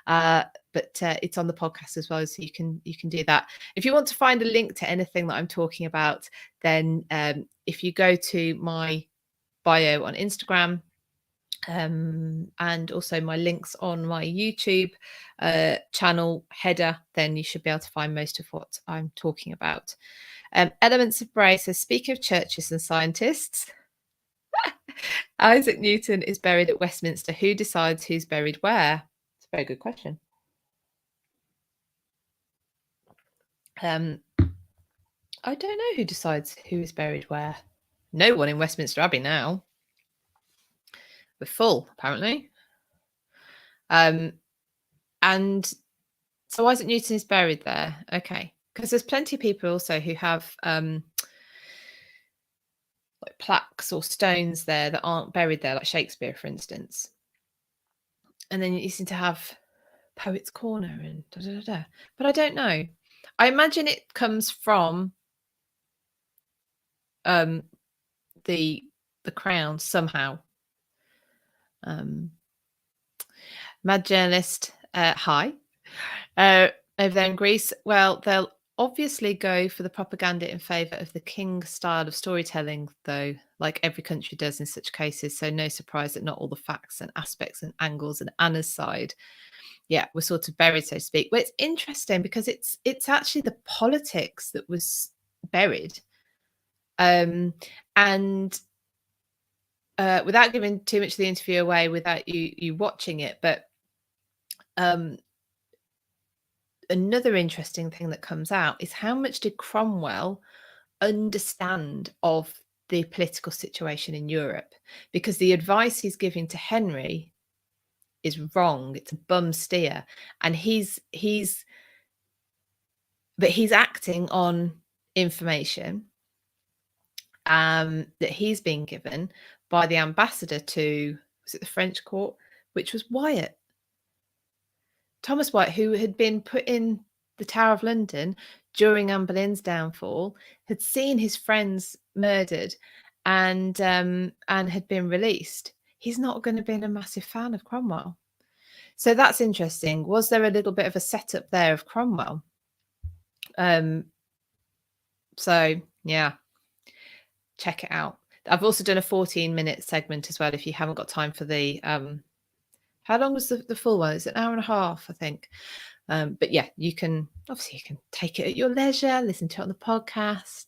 But it's on the podcast as well, so you can do that. If you want to find a link to anything that I'm talking about, then if you go to my bio on Instagram, and also my links on my YouTube channel header, then you should be able to find most of what I'm talking about. Elements of Bray. So speaking of churches and scientists, Isaac Newton is buried at Westminster. Who decides who's buried where? It's a very good question. I don't know who decides who is buried where. No one in Westminster Abbey now. We're full, apparently. And so Isaac Newton is buried there. Okay. Because there's plenty of people also who have like plaques or stones there that aren't buried there, like Shakespeare, for instance. And then you seem to have Poets' Corner and da da da da. But I don't know. I imagine it comes from the crown somehow. Mad journalist, hi. Over there in Greece, well, they'll obviously go for the propaganda in favour of the king's style of storytelling, though, like every country does in such cases. So no surprise that not all the facts and aspects and angles and Anna's side, were sort of buried, so to speak. Well, it's interesting because it's actually the politics that was buried. And without giving too much of the interview away, without you watching it, but another interesting thing that comes out is how much did Cromwell understand of the political situation in Europe? Because the advice he's giving to Henry is wrong. It's a bum steer, and he's acting on information that he's been given by the ambassador to, was it the French court, which was Wyatt. Thomas Wyatt, who had been put in the Tower of London during Anne Boleyn's downfall, had seen his friends murdered and had been released. He's not going to be a massive fan of Cromwell. So that's interesting. Was there a little bit of a setup there of Cromwell? So, yeah, check it out. I've also done a 14-minute segment as well if you haven't got time for the how long was the full one? It's an hour and a half, I think. But yeah, you can take it at your leisure, listen to it on the podcast.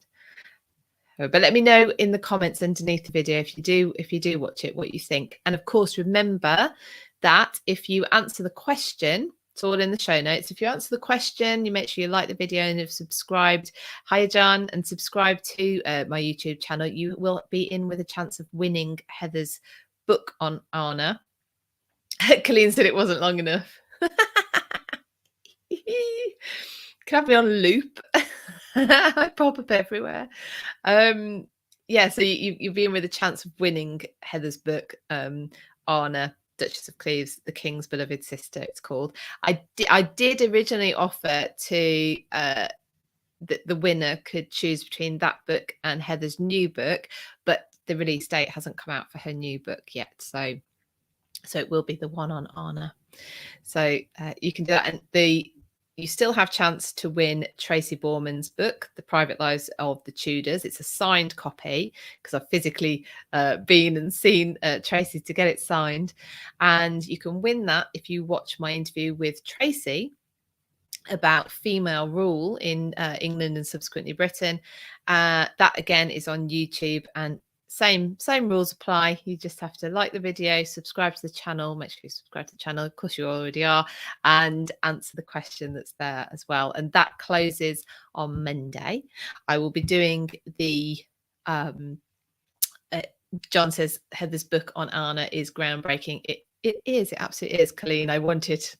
But let me know in the comments underneath the video if you do watch it, what you think. And of course, remember that if you answer the question, it's all in the show notes. If you answer the question, you make sure you like the video and have subscribed. Hiya, John, and subscribe to my YouTube channel. You will be in with a chance of winning Heather's book on Anna. Colleen said it wasn't long enough. Can have me on loop. I pop up everywhere. Yeah, so you'll be in with a chance of winning Heather's book, Anna, Duchess of Cleves, the King's Beloved Sister, it's called. I did originally offer to the winner could choose between that book and Heather's new book, but the release date hasn't come out for her new book yet. So it will be the one on Anna. So you can do that. And you still have chance to win Tracy Borman's book, The Private Lives of the Tudors. It's a signed copy because I've physically been and seen Tracy to get it signed. And you can win that if you watch my interview with Tracy about female rule in England and subsequently Britain. That again is on YouTube, and same rules apply. You just have to like the video, subscribe to the channel, make sure you subscribe to the channel, of course you already are, and answer the question that's there as well. And that closes on Monday. I will be doing the John says Heather's book on Anna is groundbreaking. It is, it absolutely is, Colleen. I want it.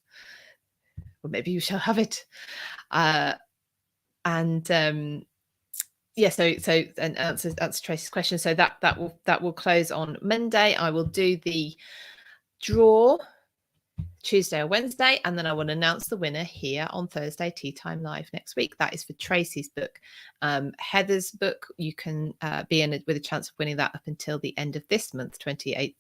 Well, maybe you shall have it. Yeah, so and answer Tracy's question. So that will close on Monday. I will do the draw Tuesday or Wednesday, and then I will announce the winner here on Thursday, Tea Time Live next week. That is for Tracy's book. Heather's book, you can be in with a chance of winning that up until the end of this month, 28th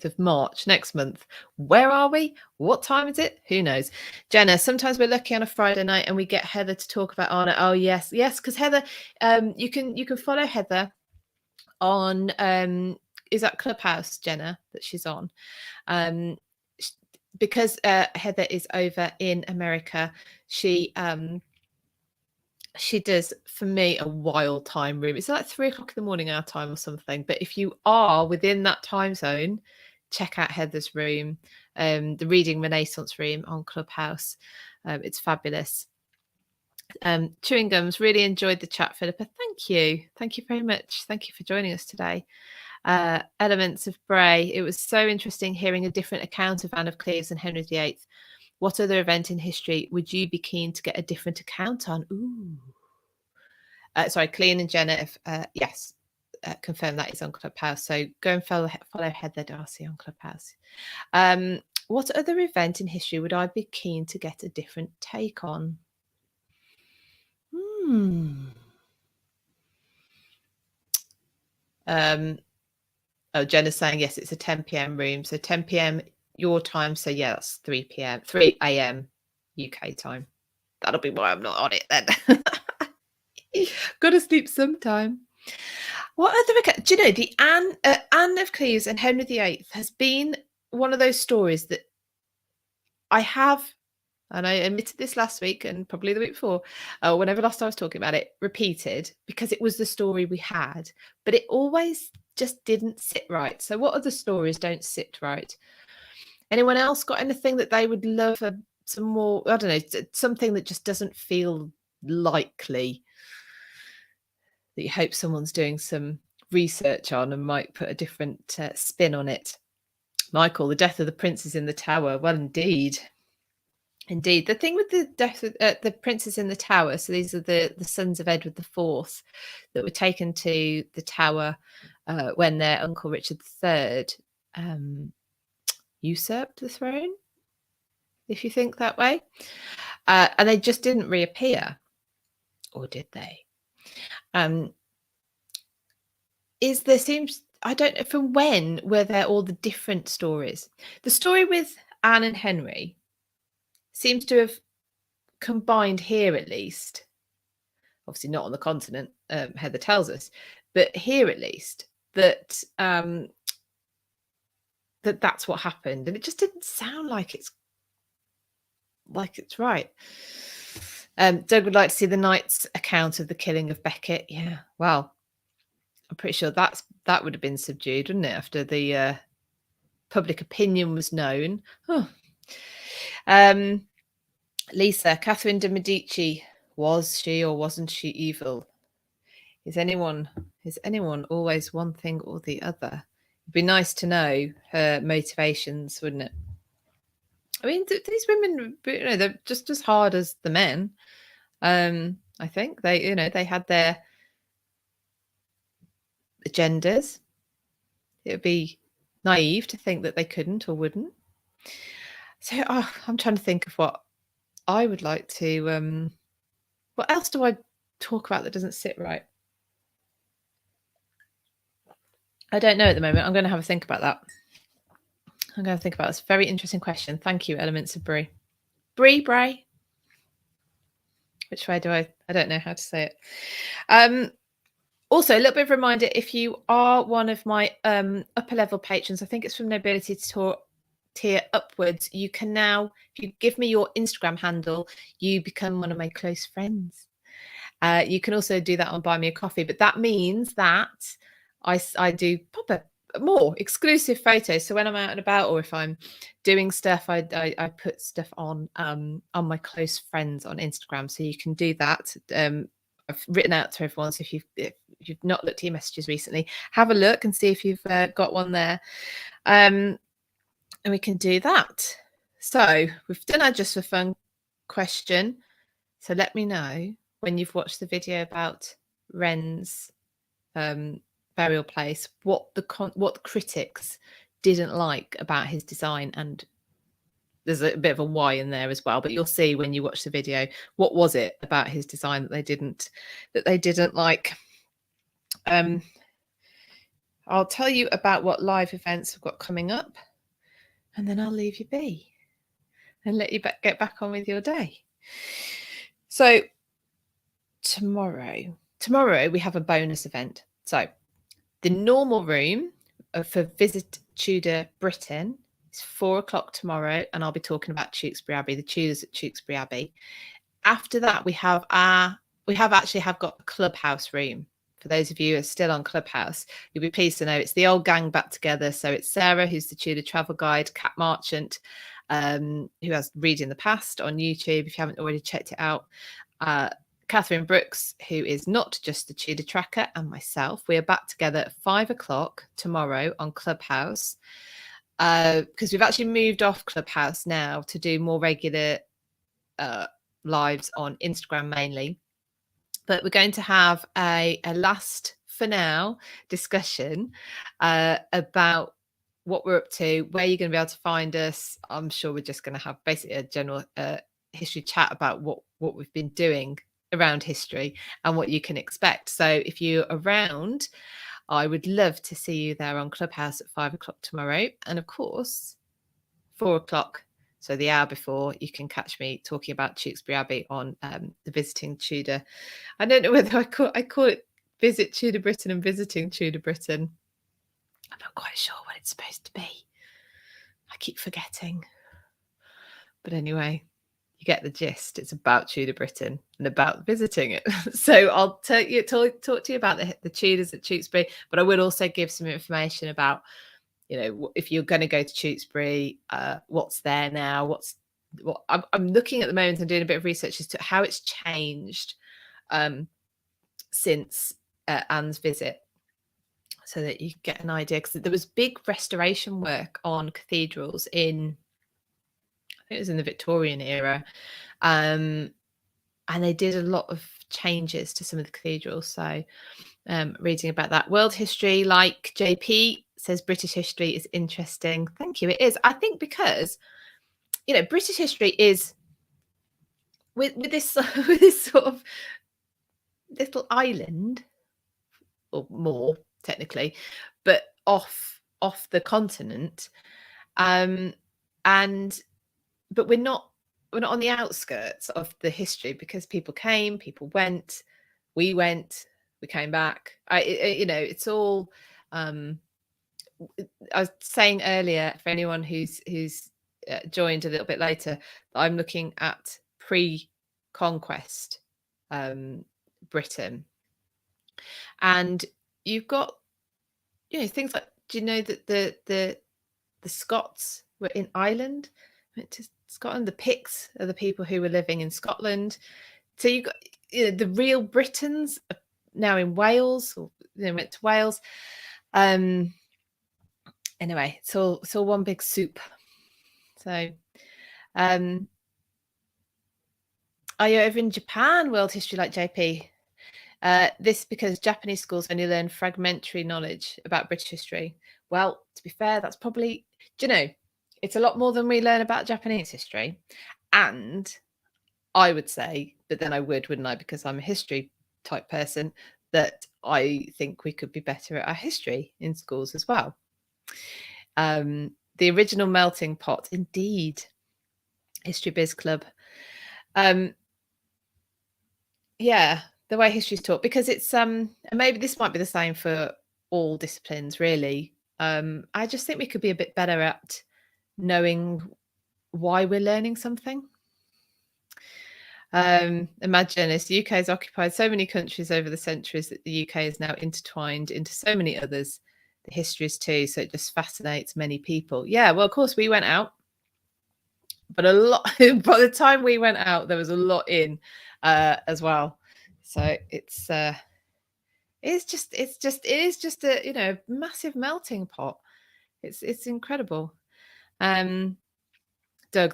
of March next month. Where are we? What time is it? Who knows? Jenna, sometimes we're lucky on a Friday night and we get Heather to talk about Anna. Oh yes, because Heather, you can follow Heather on is that Clubhouse, Jenna, that she's on. Because Heather is over in America, she does, for me, a wild time room. It's like 3 o'clock in the morning our time or something. But if you are within that time zone, check out Heather's room, the Reading Renaissance room on Clubhouse. It's fabulous. Chewing gums, really enjoyed the chat, Philippa. Thank you. Thank you very much. Thank you for joining us today. Elements of Bray. It was so interesting hearing a different account of Anne of Cleves and Henry VIII. What other event in history would you be keen to get a different account on? Ooh. Sorry, Clean and Jenna, yes, confirm that is on Clubhouse. So go and follow Heather Darcy on Clubhouse. What other event in history would I be keen to get a different take on? Oh, Jenna's saying yes, it's a 10 p.m. room. So 10 p.m. your time. So yeah, that's 3 p.m. 3 a.m. UK time. That'll be why I'm not on it then. Gotta sleep sometime. What other? Do you know the Anne of Cleves and Henry VIII has been one of those stories that I have, and I admitted this last week and probably the week before, whenever last I was talking about it, repeated because it was the story we had, but it always just didn't sit right. So what other stories don't sit right? Anyone else got anything that they would love for some more? I don't know, something that just doesn't feel likely, that you hope someone's doing some research on and might put a different spin on it. Michael, the death of the princes in the tower. Well, indeed. The thing with the death of the princes in the tower, so these are the sons of Edward IV that were taken to the tower when their uncle Richard III usurped the throne, if you think that way. And they just didn't reappear. Or did they? I don't know, from when were there all the different stories? The story with Anne and Henry seems to have combined here, at least. Obviously not on the continent, Heather tells us, but here at least, that that's what happened. And it just didn't sound like it's right. Doug would like to see the Knight's account of the killing of Beckett. Yeah, well, I'm pretty sure that would have been subdued, wouldn't it, after the public opinion was known. Lisa, Catherine de Medici, was she or wasn't she evil? Is anyone always one thing or the other? It'd be nice to know her motivations, wouldn't it? I mean, these women, they're just as hard as the men. I think they had their agendas. It would be naive to think that they couldn't or wouldn't. So I'm trying to think of what I would like to. What else do I talk about that doesn't sit right? I don't know at the moment. I'm going to have a think about that. I'm going to think about it. It's a very interesting question. Thank you, Elements of Brie. Bray. Which way do I don't know how to say it. Also, a little bit of a reminder, if you are one of my upper level patrons, I think it's from Nobility to tier upwards, you can now, if you give me your Instagram handle, you become one of my close friends. You can also do that on Buy Me a Coffee, but that means that I do pop more exclusive photos. So when I'm out and about, or if I'm doing stuff, I put stuff on my close friends on Instagram. So you can do that. I've written out to everyone. So if you've not looked at your messages recently, have a look and see if you've got one there. And we can do that. So we've done our Just for Fun question. So let me know when you've watched the video about Wren's burial place, what the critics didn't like about his design. And there's a bit of a why in there as well, but you'll see when you watch the video, what was it about his design that they didn't like. I'll tell you about what live events I've got coming up, and then I'll leave you be and let you get back on with your day. So tomorrow we have a bonus event. So the normal room, for Visit Tudor Britain. It's 4 o'clock tomorrow, and I'll be talking about Tewkesbury Abbey, the Tudors at Tewkesbury Abbey. After that, we have got a Clubhouse room. For those of you who are still on Clubhouse, you'll be pleased to know it's the old gang back together. So it's Sarah, who's the Tudor travel guide, Cat Marchant, who has Reading the Past on YouTube, if you haven't already checked it out. Catherine Brooks, who is not just the Tudor tracker, and myself. We are back together at 5 o'clock tomorrow on Clubhouse, because we've actually moved off Clubhouse now to do more regular lives on Instagram mainly. But we're going to have a last, for now, discussion about what we're up to, where you're going to be able to find us. I'm sure we're just going to have basically a general history chat about what we've been doing around history and what you can expect. So if you're around, I would love to see you there on Clubhouse at 5 o'clock tomorrow. And of course, 4 o'clock, so the hour before, you can catch me talking about Tewkesbury Abbey on the Visiting Tudor. I don't know whether I call it Visit Tudor Britain and Visiting Tudor Britain. I'm not quite sure what it's supposed to be. I keep forgetting. But anyway, you get the gist. It's about Tudor Britain and about visiting it. So I'll talk to you about the Tudors at Tewkesbury, but I will also give some information about, if you're going to go to Tewkesbury, what's there now, what I'm looking at the moment and doing a bit of research as to how it's changed since Anne's visit, so that you get an idea, because there was big restoration work on cathedrals I think it was in the Victorian era, and they did a lot of changes to some of the cathedrals. So reading about that. World history, like JP says, British history is interesting. Thank you. It is. I think because British history is with this sort of little island, or more technically, but off the continent, but we're not on the outskirts of the history, because people came, people went, we came back. It's all. I was saying earlier, for anyone who's joined a little bit later, I'm looking at pre-conquest Britain, and you've got things like, do you know that the Scots were in Ireland? Went to Scotland. The Picts are the people who were living in Scotland. So you've got the real Britons are now in Wales, or went to Wales. Anyway, it's all one big soup. So are you over in Japan? World history, like JP. This because Japanese schools only learn fragmentary knowledge about British history. Well, to be fair, that's probably, it's a lot more than we learn about Japanese history. And I would say, but then I wouldn't I? Because I'm a history type person, that I think we could be better at our history in schools as well. The original melting pot, indeed. History Biz Club. Yeah, the way history is taught, because it's and maybe this might be the same for all disciplines, really. I just think we could be a bit better at knowing why we're learning something. Imagine as the UK has occupied so many countries over the centuries that the UK is now intertwined into so many others, the histories too, so it just fascinates many people. Yeah, well, of course we went out, but a lot by the time we went out there was a lot in as well. So it is just a massive melting pot. It's incredible. Doug,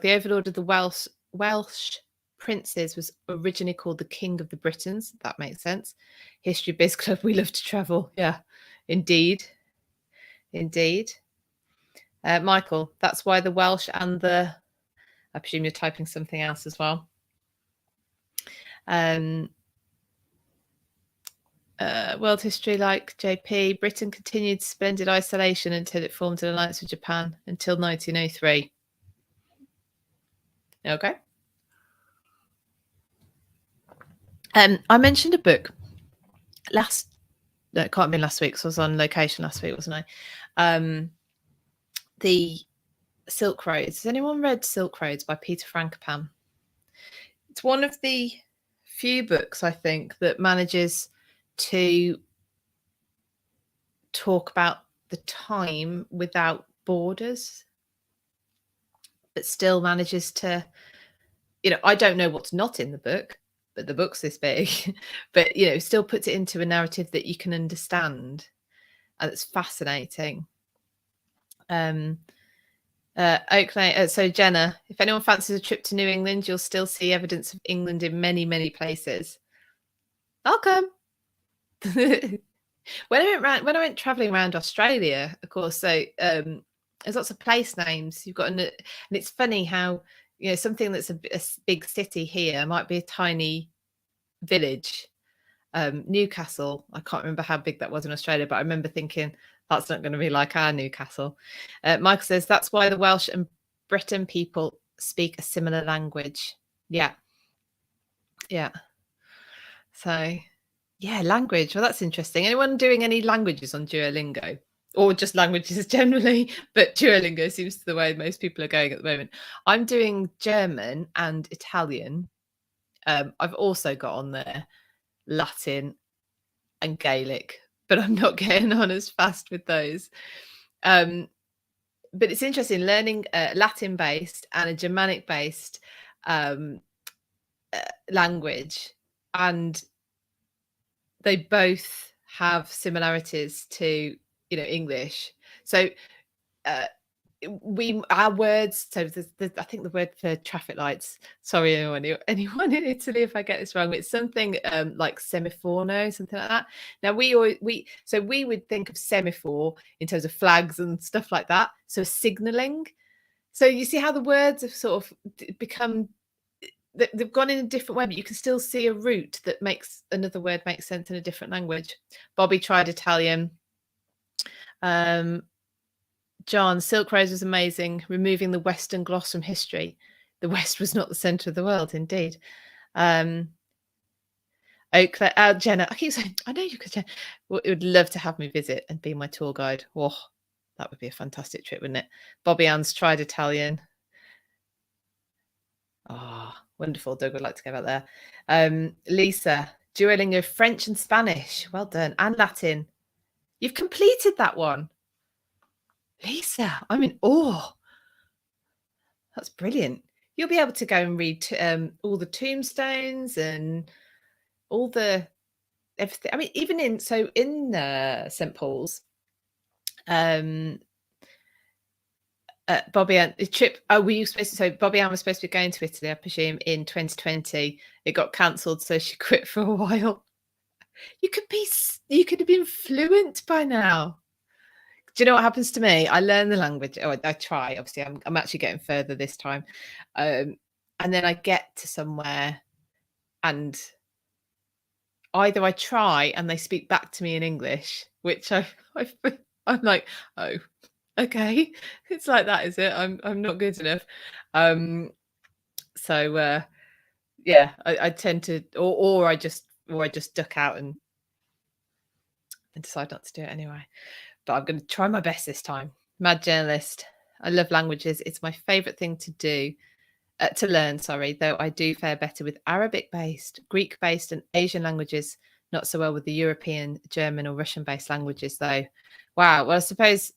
the overlord of the Welsh princes was originally called the King of the Britons. That makes sense. History Biz Club, we love to travel. Yeah, indeed. Michael, that's why the Welsh and I presume you're typing something else as well. World history, like JP, Britain continued splendid isolation until it formed an alliance with Japan until 1903. Okay. I mentioned a book last No, it can't have been last week, because I was on location last week, wasn't I? The Silk Roads. Has anyone read Silk Roads by Peter Frankopan? It's one of the few books, I think, that manages to talk about the time without borders, but still manages to, I don't know what's not in the book, but the book's this big, but, still puts it into a narrative that you can understand. And it's fascinating. Oakley, so Jenna, if anyone fancies a trip to New England, you'll still see evidence of England in many, many places. I'll come. When I went traveling around Australia, of course, so there's lots of place names. You've got, and it's funny how, something that's a big city here might be a tiny village. Newcastle, I can't remember how big that was in Australia, but I remember thinking that's not going to be like our Newcastle. Michael says that's why the Welsh and Breton people speak a similar language. Yeah. So yeah, language. Well, that's interesting. Anyone doing any languages on Duolingo, or just languages generally? But Duolingo seems the way most people are going at the moment. I'm doing German and Italian. I've also got on there Latin and Gaelic, but I'm not getting on as fast with those. But it's interesting learning Latin based and a Germanic based language, and they both have similarities to English. So our words, so I think the word for traffic lights, sorry anyone in Italy if I get this wrong, it's something like semiforno, something like that. Now we would think of semaphore in terms of flags and stuff like that, so signaling. So you see how the words have sort of become, they've gone in a different way, but you can still see a root that makes another word make sense in a different language. Bobby tried Italian. John, Silk Road was amazing, removing the Western gloss from history. The West was not the centre of the world, indeed. Jenna, I keep saying, I know you could. Jenna, would love to have me visit and be my tour guide. Oh, that would be a fantastic trip, wouldn't it? Bobby Ann's tried Italian. Oh, wonderful. Doug would like to go out there. Lisa, Duolingo French and Spanish. Well done. And Latin. You've completed that one. Lisa, I'm in awe. That's brilliant. You'll be able to go and read all the tombstones and all the everything. I mean, even in St. Paul's, Bobby Ann, the trip. Oh, were you supposed to? So Bobby Ann was supposed to be going to Italy, I presume, in 2020. It got cancelled, so she quit for a while. You could have been fluent by now. Do you know what happens to me? I learn the language. Oh, I try. Obviously, I'm actually getting further this time, and then I get to somewhere, and either I try and they speak back to me in English, which I'm like, oh, okay, it's like that, is it? I'm not good enough. So yeah, I tend to, or I just duck out and decide not to do it anyway. But I'm going to try my best this time. Mad journalist. I love languages. It's my favourite thing to do, to learn, though I do fare better with Arabic-based, Greek-based and Asian languages, not so well with the European, German or Russian-based languages, though. Wow. Well, I suppose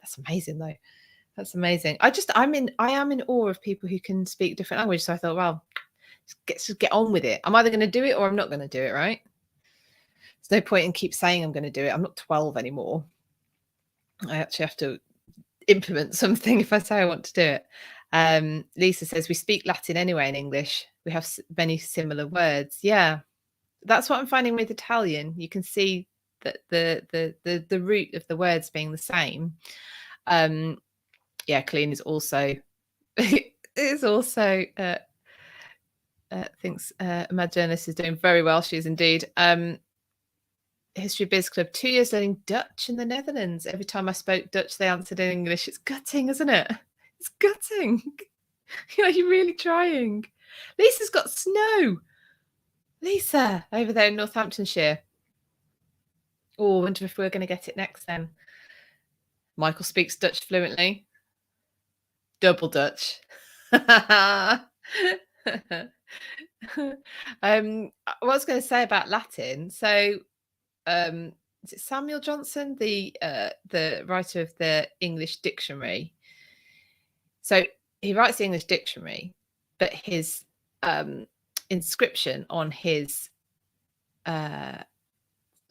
that's amazing, though. That's amazing. I am in awe of people who can speak different languages. So I thought, well, just get on with it. I'm either going to do it or I'm not going to do it, right? There's no point in keep saying I'm going to do it. I'm not 12 anymore. I actually have to implement something if I say I want to do it. Lisa says we speak Latin anyway in English. We have many similar words. Yeah, that's what I'm finding with Italian. You can see that the root of the words being the same. Yeah, Colleen is also thinks Mad Journalist is doing very well. She is indeed. History Biz Club, 2 years learning Dutch in the Netherlands. Every time I spoke Dutch, they answered in English. It's gutting, isn't it? It's gutting. Are you really trying? Lisa's got snow. Lisa, over there in Northamptonshire. Oh, I wonder if we're going to get it next then. Michael speaks Dutch fluently. Double Dutch. What I was going to say about Latin. So, is it Samuel Johnson, the writer of the English dictionary? So he writes the English dictionary, but his inscription on his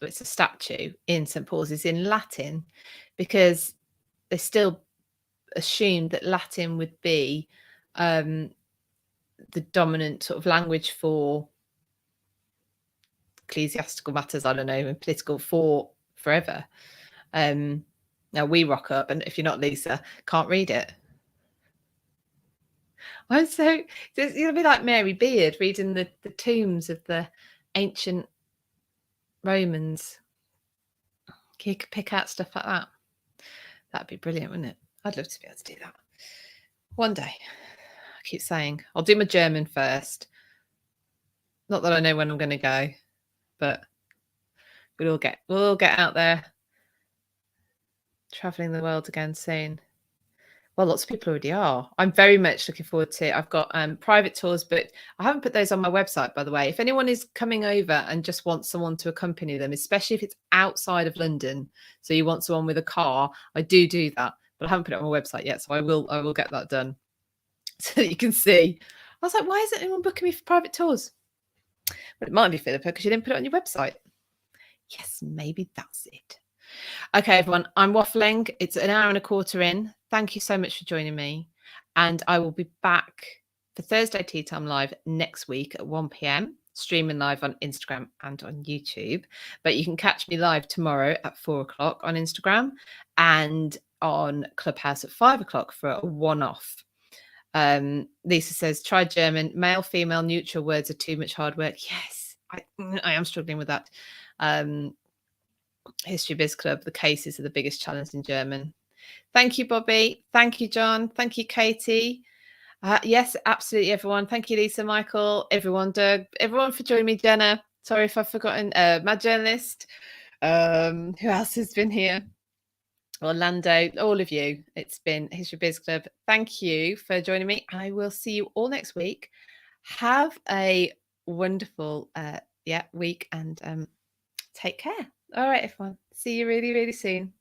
it's a statue in St. Paul's is in Latin, because they still assumed that Latin would be the dominant sort of language for ecclesiastical matters, I don't know, and political for forever. Now we rock up, and if you're not Lisa, can't read it. I'm so it's gonna be like Mary Beard reading the tombs of the ancient Romans. You could pick out stuff like that. That'd be brilliant, wouldn't it? I'd love to be able to do that one day. I keep saying I'll do my German first. Not that I know when I'm going to go, but we'll all get out there, traveling the world again soon. Well, lots of people already are. I'm very much looking forward to it. I've got private tours, but I haven't put those on my website, by the way. If anyone is coming over and just wants someone to accompany them, especially if it's outside of London, so you want someone with a car, I do that, but I haven't put it on my website yet, so I will get that done so that you can see. I was like, why isn't anyone booking me for private tours? But it might be Philippa because you didn't put it on your website. Yes, maybe that's it. Okay, everyone, I'm waffling. It's an hour and a quarter in. Thank you so much for joining me. And I will be back for Thursday Tea Time Live next week at 1 p.m, streaming live on Instagram and on YouTube. But you can catch me live tomorrow at 4 o'clock on Instagram and on Clubhouse at 5 o'clock for a one-off. Lisa says, try German. Male, female, neutral words are too much hard work. Yes, I am struggling with that. History Biz Club, the cases are the biggest challenge in German. Thank you, Bobby. Thank you, John. Thank you, Katie. Yes, absolutely, everyone. Thank you, Lisa, Michael, everyone, Doug, everyone for joining me. Jenna, sorry if I've forgotten. Mad Journalist. Who else has been here? Orlando, all of you. It's been History Biz Club. Thank you for joining me. I will see you all next week. Have a wonderful week, and take care. All right, everyone. See you really, really soon.